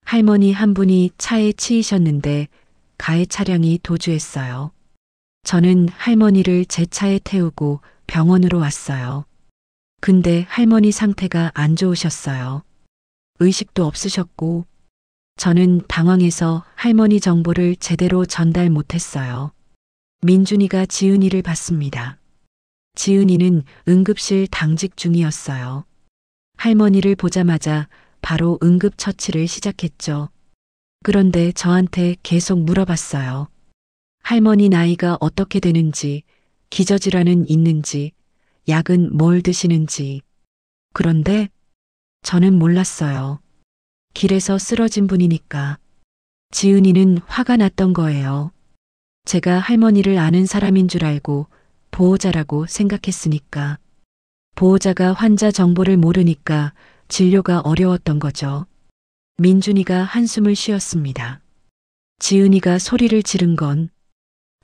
할머니 한 분이 차에 치이셨는데 가해 차량이 도주했어요. 저는 할머니를 제 차에 태우고 병원으로 왔어요. 근데 할머니 상태가 안 좋으셨어요. 의식도 없으셨고, 저는 당황해서 할머니 정보를 제대로 전달 못했어요. 민준이가 지은이를 봤습니다. 지은이는 응급실 당직 중이었어요. 할머니를 보자마자 바로 응급처치를 시작했죠. 그런데 저한테 계속 물어봤어요. 할머니 나이가 어떻게 되는지, 기저질환은 있는지, 약은 뭘 드시는지. 그런데 저는 몰랐어요. 길에서 쓰러진 분이니까. 지은이는 화가 났던 거예요. 제가 할머니를 아는 사람인 줄 알고 보호자라고 생각했으니까. 보호자가 환자 정보를 모르니까 진료가 어려웠던 거죠. 민준이가 한숨을 쉬었습니다. 지은이가 소리를 지른 건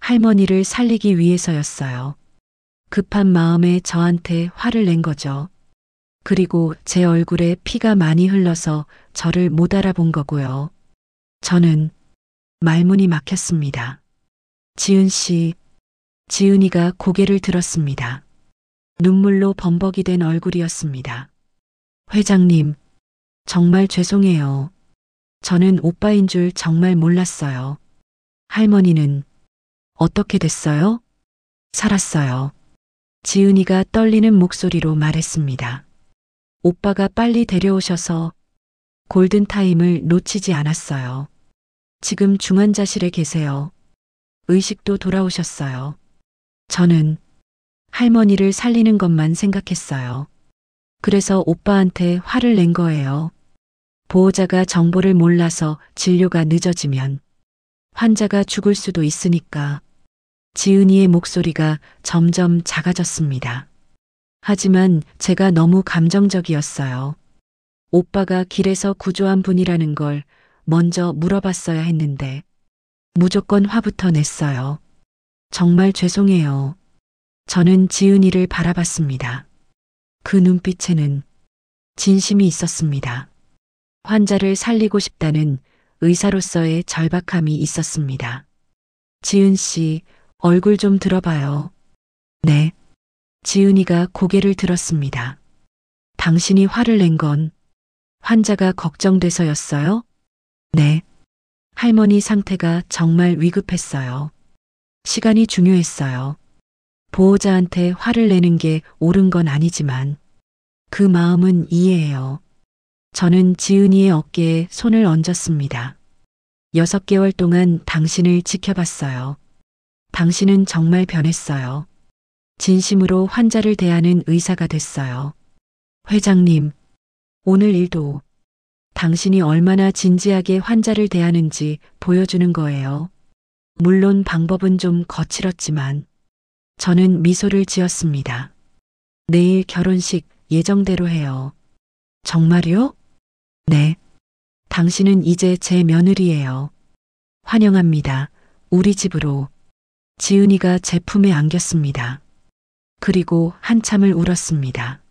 할머니를 살리기 위해서였어요. 급한 마음에 저한테 화를 낸 거죠. 그리고 제 얼굴에 피가 많이 흘러서 저를 못 알아본 거고요. 저는 말문이 막혔습니다. 지은 씨, 지은이가 고개를 들었습니다. 눈물로 범벅이 된 얼굴이었습니다. 회장님, 정말 죄송해요. 저는 오빠인 줄 정말 몰랐어요. 할머니는 어떻게 됐어요? 살았어요. 지은이가 떨리는 목소리로 말했습니다. 오빠가 빨리 데려오셔서 골든타임을 놓치지 않았어요. 지금 중환자실에 계세요. 의식도 돌아오셨어요. 저는 할머니를 살리는 것만 생각했어요. 그래서 오빠한테 화를 낸 거예요. 보호자가 정보를 몰라서 진료가 늦어지면 환자가 죽을 수도 있으니까. 지은이의 목소리가 점점 작아졌습니다. 하지만 제가 너무 감정적이었어요. 오빠가 길에서 구조한 분이라는 걸 먼저 물어봤어야 했는데 무조건 화부터 냈어요. 정말 죄송해요. 저는 지은이를 바라봤습니다. 그 눈빛에는 진심이 있었습니다. 환자를 살리고 싶다는 의사로서의 절박함이 있었습니다. 지은 씨, 얼굴 좀 들어봐요. 네. 지은이가 고개를 들었습니다. 당신이 화를 낸 건 환자가 걱정돼서였어요? 네. 할머니 상태가 정말 위급했어요. 시간이 중요했어요. 보호자한테 화를 내는 게 옳은 건 아니지만 그 마음은 이해해요. 저는 지은이의 어깨에 손을 얹었습니다. 6개월 동안 당신을 지켜봤어요. 당신은 정말 변했어요. 진심으로 환자를 대하는 의사가 됐어요. 회장님, 오늘 일도 당신이 얼마나 진지하게 환자를 대하는지 보여주는 거예요. 물론 방법은 좀 거칠었지만 저는 미소를 지었습니다. 내일 결혼식 예정대로 해요. 정말요? 네. 당신은 이제 제 며느리예요. 환영합니다. 우리 집으로. 지은이가 제 품에 안겼습니다. 그리고 한참을 울었습니다.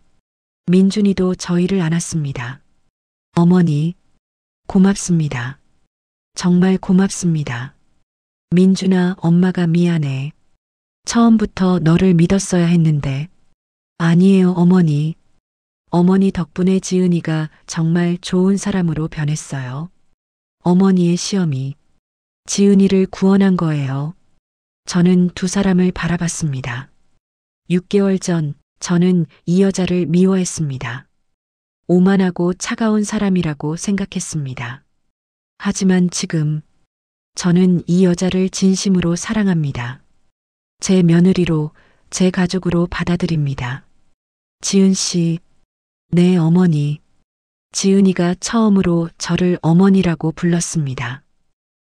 민준이도 저희를 안았습니다. 어머니, 고맙습니다. 정말 고맙습니다. 민준아, 엄마가 미안해. 처음부터 너를 믿었어야 했는데. 아니에요, 어머니. 어머니 덕분에 지은이가 정말 좋은 사람으로 변했어요. 어머니의 시험이 지은이를 구원한 거예요. 저는 두 사람을 바라봤습니다. 6개월 전 저는 이 여자를 미워했습니다. 오만하고 차가운 사람이라고 생각했습니다. 하지만 지금 저는 이 여자를 진심으로 사랑합니다. 제 며느리로, 제 가족으로 받아들입니다. 지은 씨, 네 어머니. 지은이가 처음으로 저를 어머니라고 불렀습니다.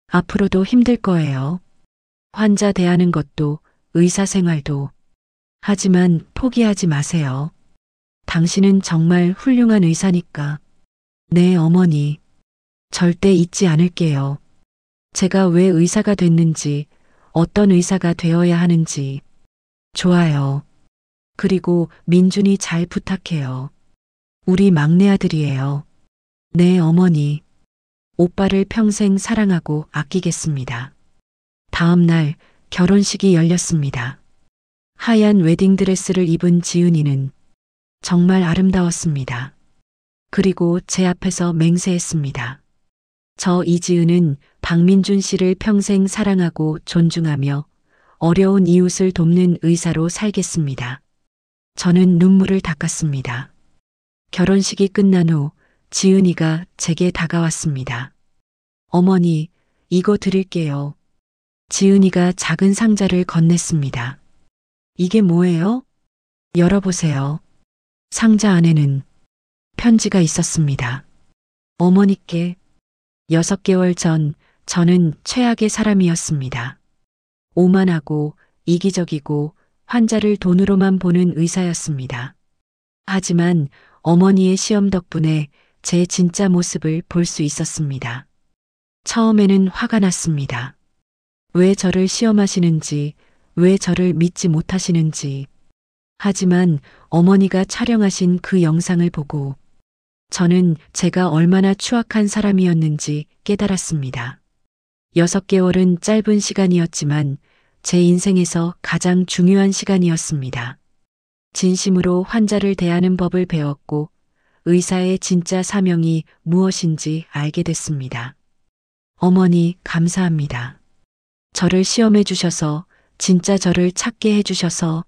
앞으로도 힘들 거예요. 환자 대하는 것도, 의사 생활도. 하지만 포기하지 마세요. 당신은 정말 훌륭한 의사니까. 네 어머니. 절대 잊지 않을게요. 제가 왜 의사가 됐는지, 어떤 의사가 되어야 하는지. 좋아요. 그리고 민준이 잘 부탁해요. 우리 막내 아들이에요. 네 어머니. 오빠를 평생 사랑하고 아끼겠습니다. 다음 날 결혼식이 열렸습니다. 하얀 웨딩드레스를 입은 지은이는 정말 아름다웠습니다. 그리고 제 앞에서 맹세했습니다. 저 이지은은 박민준 씨를 평생 사랑하고 존중하며 어려운 이웃을 돕는 의사로 살겠습니다. 저는 눈물을 닦았습니다. 결혼식이 끝난 후 지은이가 제게 다가왔습니다. 어머니, 이거 드릴게요. 지은이가 작은 상자를 건넸습니다. 이게 뭐예요? 열어보세요. 상자 안에는 편지가 있었습니다. 어머니께 6개월 전 저는 최악의 사람이었습니다. 오만하고 이기적이고 환자를 돈으로만 보는 의사였습니다. 하지만 어머니의 시험 덕분에 제 진짜 모습을 볼 수 있었습니다. 처음에는 화가 났습니다. 왜 저를 시험하시는지, 왜 저를 믿지 못하시는지. 하지만 어머니가 촬영하신 그 영상을 보고 저는 제가 얼마나 추악한 사람이었는지 깨달았습니다. 6개월은 짧은 시간이었지만 제 인생에서 가장 중요한 시간이었습니다. 진심으로 환자를 대하는 법을 배웠고 의사의 진짜 사명이 무엇인지 알게 됐습니다. 어머니, 감사합니다. 저를 시험해 주셔서, 진짜 저를 찾게 해 주셔서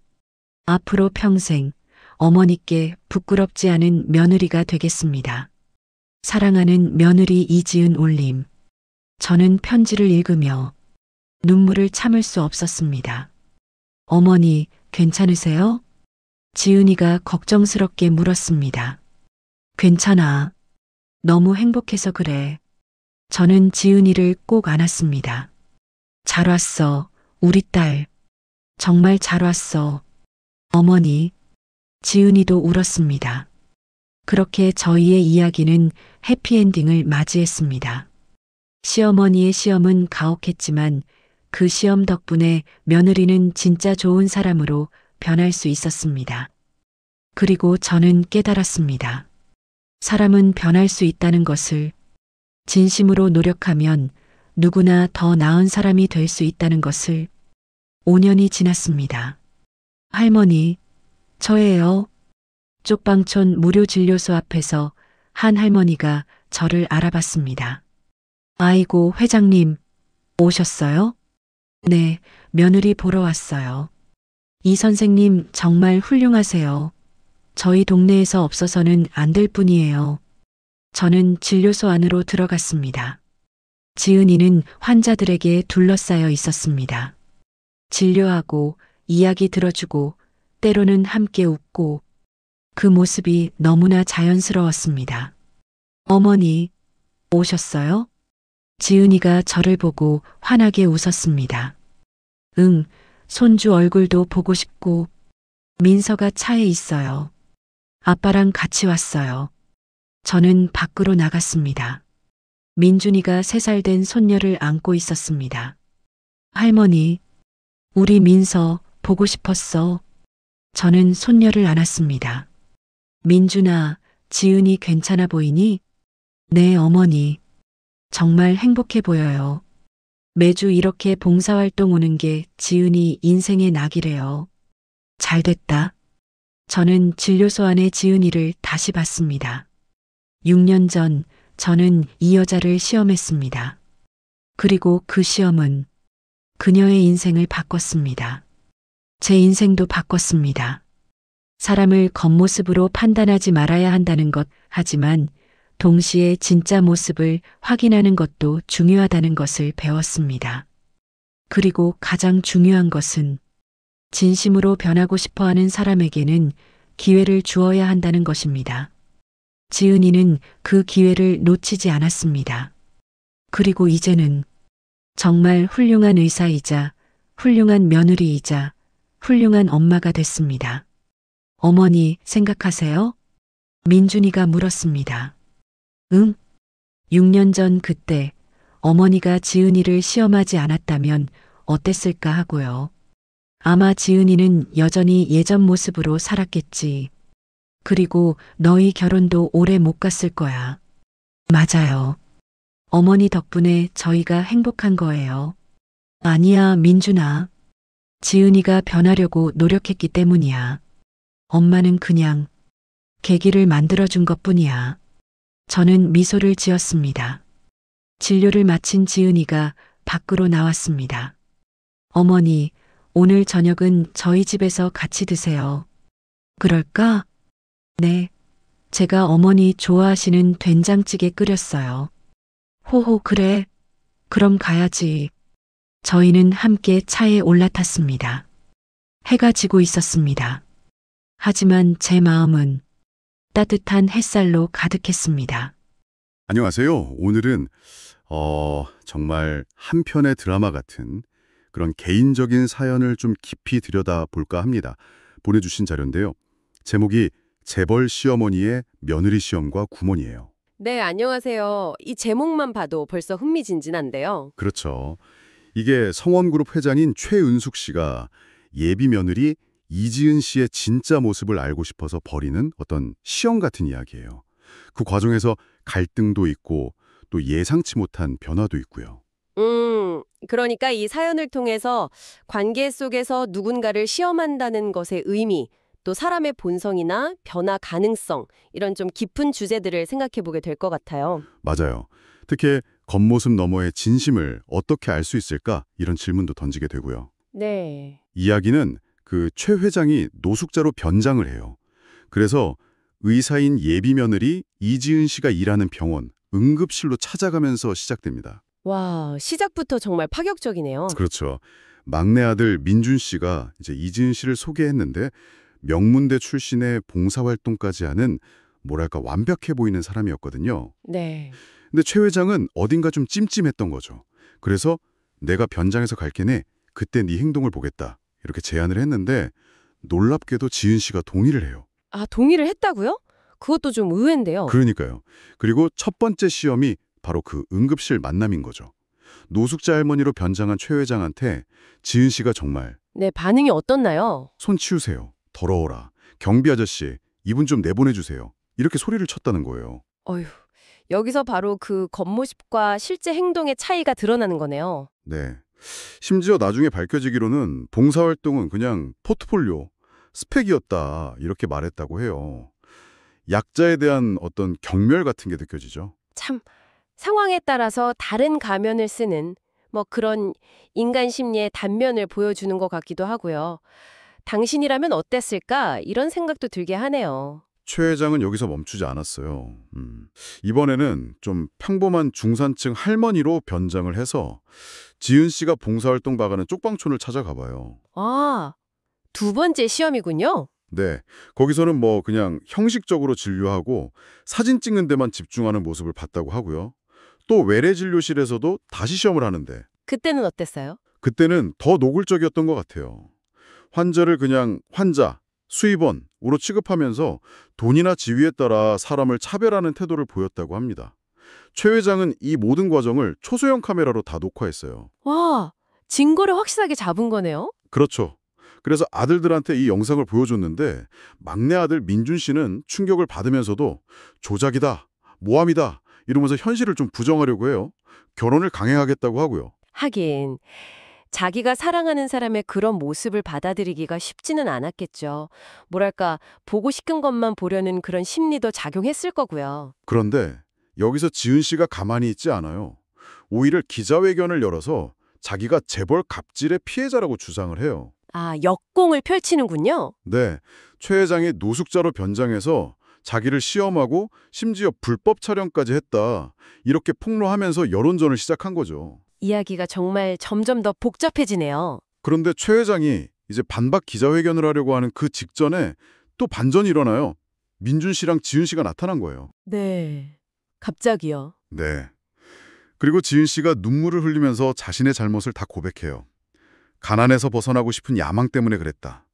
앞으로 평생 어머니께 부끄럽지 않은 며느리가 되겠습니다. 사랑하는 며느리 이지은 올림. 저는 편지를 읽으며 눈물을 참을 수 없었습니다. 어머니, 괜찮으세요? 지은이가 걱정스럽게 물었습니다. 괜찮아. 너무 행복해서 그래. 저는 지은이를 꼭 안았습니다. 잘 왔어, 우리 딸. 정말 잘 왔어. 어머니. 지은이도 울었습니다. 그렇게 저희의 이야기는 해피엔딩을 맞이했습니다. 시어머니의 시험은 가혹했지만 그 시험 덕분에 며느리는 진짜 좋은 사람으로 변할 수 있었습니다. 그리고 저는 깨달았습니다. 사람은 변할 수 있다는 것을, 진심으로 노력하면 누구나 더 나은 사람이 될 수 있다는 것을. 5년이 지났습니다. 할머니, 저예요. 쪽방촌 무료진료소 앞에서 한 할머니가 저를 알아봤습니다. 아이고, 회장님, 오셨어요? 네, 며느리 보러 왔어요. 이 선생님 정말 훌륭하세요. 저희 동네에서 없어서는 안 될 뿐이에요. 저는 진료소 안으로 들어갔습니다. 지은이는 환자들에게 둘러싸여 있었습니다. 진료하고 이야기 들어주고 때로는 함께 웃고 그 모습이 너무나 자연스러웠습니다. 어머니, 오셨어요? 지은이가 저를 보고 환하게 웃었습니다. 응, 손주 얼굴도 보고 싶고 민서가 차에 있어요. 아빠랑 같이 왔어요. 저는 밖으로 나갔습니다. 민준이가 3살 된 손녀를 안고 있었습니다. 할머니, 우리 민서 보고 싶었어. 저는 손녀를 안았습니다. 민준아, 지은이 괜찮아 보이니? 네, 어머니. 정말 행복해 보여요. 매주 이렇게 봉사활동 오는 게 지은이 인생의 낙이래요. 잘 됐다. 저는 진료소 안에 지은이를 다시 봤습니다. 6년 전 저는 이 여자를 시험했습니다. 그리고 그 시험은 그녀의 인생을 바꿨습니다. 제 인생도 바꿨습니다. 사람을 겉모습으로 판단하지 말아야 한다는 것, 하지만 동시에 진짜 모습을 확인하는 것도 중요하다는 것을 배웠습니다. 그리고 가장 중요한 것은 진심으로 변하고 싶어 하는 사람에게는 기회를 주어야 한다는 것입니다. 지은이는 그 기회를 놓치지 않았습니다. 그리고 이제는 정말 훌륭한 의사이자 훌륭한 며느리이자 훌륭한 엄마가 됐습니다. 어머니 생각하세요? 민준이가 물었습니다. 응? 6년 전 그때 어머니가 지은이를 시험하지 않았다면 어땠을까 하고요. 아마 지은이는 여전히 예전 모습으로 살았겠지. 그리고 너희 결혼도 오래 못 갔을 거야. 맞아요. 어머니 덕분에 저희가 행복한 거예요. 아니야, 민준아. 지은이가 변하려고 노력했기 때문이야. 엄마는 그냥 계기를 만들어준 것뿐이야. 저는 미소를 지었습니다. 진료를 마친 지은이가 밖으로 나왔습니다. 어머니, 오늘 저녁은 저희 집에서 같이 드세요. 그럴까? 네. 제가 어머니 좋아하시는 된장찌개 끓였어요. 호호, 그래. 그럼 가야지. 저희는 함께 차에 올라탔습니다. 해가 지고 있었습니다. 하지만 제 마음은 따뜻한 햇살로 가득했습니다. 안녕하세요. 오늘은 정말 한 편의 드라마 같은 그런 개인적인 사연을 좀 깊이 들여다볼까 합니다. 보내주신 자료인데요. 제목이 재벌 시어머니의 며느리 시험과 구몬이에요. 네, 안녕하세요. 이 제목만 봐도 벌써 흥미진진한데요. 그렇죠. 이게 성원그룹 회장인 최은숙 씨가 예비 며느리 이지은 씨의 진짜 모습을 알고 싶어서 벌이는 어떤 시험 같은 이야기예요. 그 과정에서 갈등도 있고 또 예상치 못한 변화도 있고요. 그러니까 이 사연을 통해서 관계 속에서 누군가를 시험한다는 것의 의미, 또 사람의 본성이나 변화 가능성, 이런 좀 깊은 주제들을 생각해 보게 될 것 같아요. 맞아요. 특히 겉모습 너머의 진심을 어떻게 알 수 있을까? 이런 질문도 던지게 되고요. 네. 이야기는 그 최 회장이 노숙자로 변장을 해요. 그래서 의사인 예비 며느리 이지은 씨가 일하는 병원, 응급실로 찾아가면서 시작됩니다. 와, 시작부터 정말 파격적이네요. 그렇죠. 막내 아들 민준 씨가 이제 이지은 씨를 소개했는데 명문대 출신의 봉사활동까지 하는 뭐랄까 완벽해 보이는 사람이었거든요. 네. 근데 최 회장은 어딘가 좀 찜찜했던 거죠. 그래서 내가 변장해서 갈게네. 그때 네 행동을 보겠다. 이렇게 제안을 했는데 놀랍게도 지은 씨가 동의를 해요. 아, 동의를 했다고요? 그것도 좀 의외인데요. 그러니까요. 그리고 첫 번째 시험이 바로 그 응급실 만남인 거죠. 노숙자 할머니로 변장한 최 회장한테 지은 씨가 정말 네, 반응이 어떻나요? 손 치우세요. 더러워라. 경비 아저씨, 이분 좀 내보내주세요. 이렇게 소리를 쳤다는 거예요. 어휴, 여기서 바로 그 겉모습과 실제 행동의 차이가 드러나는 거네요. 네. 심지어 나중에 밝혀지기로는 봉사활동은 그냥 포트폴리오, 스펙이었다 이렇게 말했다고 해요. 약자에 대한 어떤 경멸 같은 게 느껴지죠. 참, 상황에 따라서 다른 가면을 쓰는 뭐 그런 인간 심리의 단면을 보여주는 것 같기도 하고요. 당신이라면 어땠을까? 이런 생각도 들게 하네요. 최 회장은 여기서 멈추지 않았어요. 이번에는 좀 평범한 중산층 할머니로 변장을 해서 지은 씨가 봉사활동 봐가는 쪽방촌을 찾아가 봐요. 아, 두 번째 시험이군요. 네, 거기서는 뭐 그냥 형식적으로 진료하고 사진 찍는 데만 집중하는 모습을 봤다고 하고요. 또 외래 진료실에서도 다시 시험을 하는데 그때는 어땠어요? 그때는 더 노골적이었던 것 같아요. 환자를 그냥 환자, 수입원으로 취급하면서 돈이나 지위에 따라 사람을 차별하는 태도를 보였다고 합니다. 최 회장은 이 모든 과정을 초소형 카메라로 다 녹화했어요. 와, 증거를 확실하게 잡은 거네요. 그렇죠. 그래서 아들들한테 이 영상을 보여줬는데 막내 아들 민준 씨는 충격을 받으면서도 조작이다, 모함이다 이러면서 현실을 좀 부정하려고 해요. 결혼을 강행하겠다고 하고요. 하긴 자기가 사랑하는 사람의 그런 모습을 받아들이기가 쉽지는 않았겠죠. 뭐랄까 보고 싶은 것만 보려는 그런 심리도 작용했을 거고요. 그런데 여기서 지은 씨가 가만히 있지 않아요. 오히려 기자회견을 열어서 자기가 재벌 갑질의 피해자라고 주장을 해요. 아, 역공을 펼치는군요. 네, 최 회장이 노숙자로 변장해서 자기를 시험하고 심지어 불법 촬영까지 했다. 이렇게 폭로하면서 여론전을 시작한 거죠. 이야기가 정말 점점 더 복잡해지네요. 그런데 최 회장이 이제 반박 기자회견을 하려고 하는 그 직전에 또 반전이 일어나요. 민준 씨랑 지은 씨가 나타난 거예요. 네. 갑자기요. 네. 그리고 지은 씨가 눈물을 흘리면서 자신의 잘못을 다 고백해요. 가난에서 벗어나고 싶은 야망 때문에 그랬다.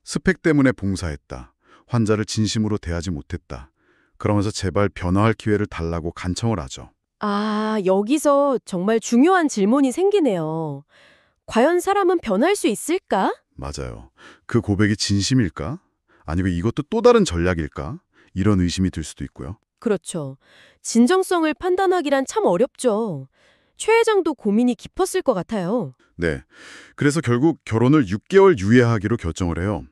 스펙 때문에 봉사했다. 환자를 진심으로 대하지 못했다. 그러면서 제발 변화할 기회를 달라고 간청을 하죠. 아, 여기서 정말 중요한 질문이 생기네요. 과연 사람은 변할 수 있을까? 맞아요. 그 고백이 진심일까? 아니면 이것도 또 다른 전략일까? 이런 의심이 들 수도 있고요. 그렇죠. 진정성을 판단하기란 참 어렵죠. 최 회장도 고민이 깊었을 것 같아요. 네. 그래서 결국 결혼을 6개월 유예하기로 결정을 해요.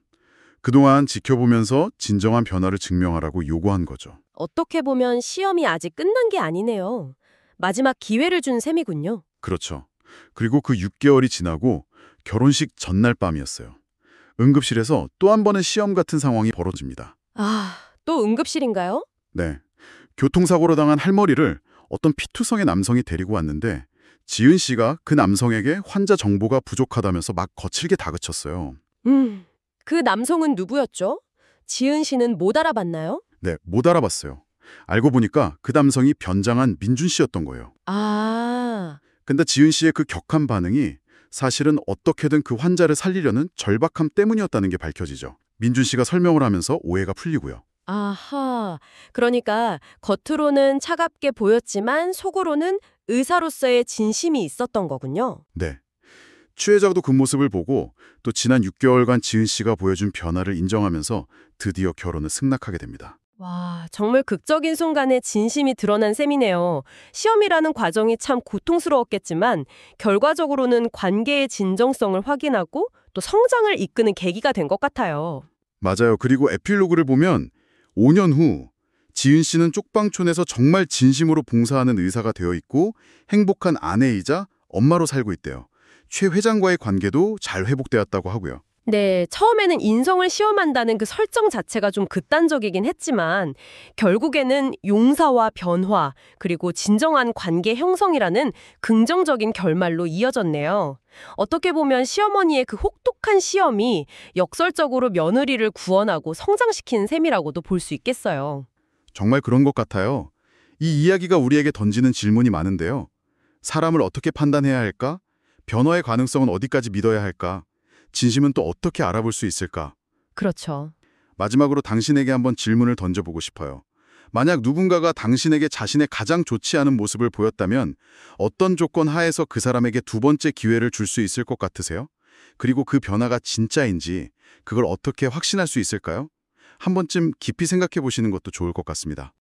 그동안 지켜보면서 진정한 변화를 증명하라고 요구한 거죠. 어떻게 보면 시험이 아직 끝난 게 아니네요. 마지막 기회를 준 셈이군요. 그렇죠. 그리고 그 6개월이 지나고 결혼식 전날 밤이었어요. 응급실에서 또 한 번의 시험 같은 상황이 벌어집니다. 아, 또 응급실인가요? 네. 교통사고로 당한 할머니를 어떤 피투성의 남성이 데리고 왔는데 지은 씨가 그 남성에게 환자 정보가 부족하다면서 막 거칠게 다그쳤어요. 그 남성은 누구였죠? 지은 씨는 못 알아봤나요? 네, 못 알아봤어요. 알고 보니까 그 남성이 변장한 민준 씨였던 거예요. 아, 근데 지은 씨의 그 격한 반응이 사실은 어떻게든 그 환자를 살리려는 절박함 때문이었다는 게 밝혀지죠. 민준 씨가 설명을 하면서 오해가 풀리고요. 아하. 그러니까 겉으로는 차갑게 보였지만 속으로는 의사로서의 진심이 있었던 거군요. 네. 취해자도 그 모습을 보고 또 지난 6개월간 지은 씨가 보여준 변화를 인정하면서 드디어 결혼을 승낙하게 됩니다. 와, 정말 극적인 순간에 진심이 드러난 셈이네요. 시험이라는 과정이 참 고통스러웠겠지만 결과적으로는 관계의 진정성을 확인하고 또 성장을 이끄는 계기가 된 것 같아요. 맞아요. 그리고 에필로그를 보면 5년 후 지은 씨는 쪽방촌에서 정말 진심으로 봉사하는 의사가 되어 있고 행복한 아내이자 엄마로 살고 있대요. 최 회장과의 관계도 잘 회복되었다고 하고요. 네, 처음에는 인성을 시험한다는 그 설정 자체가 좀 극단적이긴 했지만 결국에는 용사와 변화, 그리고 진정한 관계 형성이라는 긍정적인 결말로 이어졌네요. 어떻게 보면 시어머니의 그 혹독한 시험이 역설적으로 며느리를 구원하고 성장시킨 셈이라고도 볼 수 있겠어요. 정말 그런 것 같아요. 이 이야기가 우리에게 던지는 질문이 많은데요. 사람을 어떻게 판단해야 할까? 변화의 가능성은 어디까지 믿어야 할까? 진심은 또 어떻게 알아볼 수 있을까? 그렇죠. 마지막으로 당신에게 한번 질문을 던져보고 싶어요. 만약 누군가가 당신에게 자신의 가장 좋지 않은 모습을 보였다면 어떤 조건 하에서 그 사람에게 두 번째 기회를 줄 수 있을 것 같으세요? 그리고 그 변화가 진짜인지 그걸 어떻게 확신할 수 있을까요? 한 번쯤 깊이 생각해 보시는 것도 좋을 것 같습니다.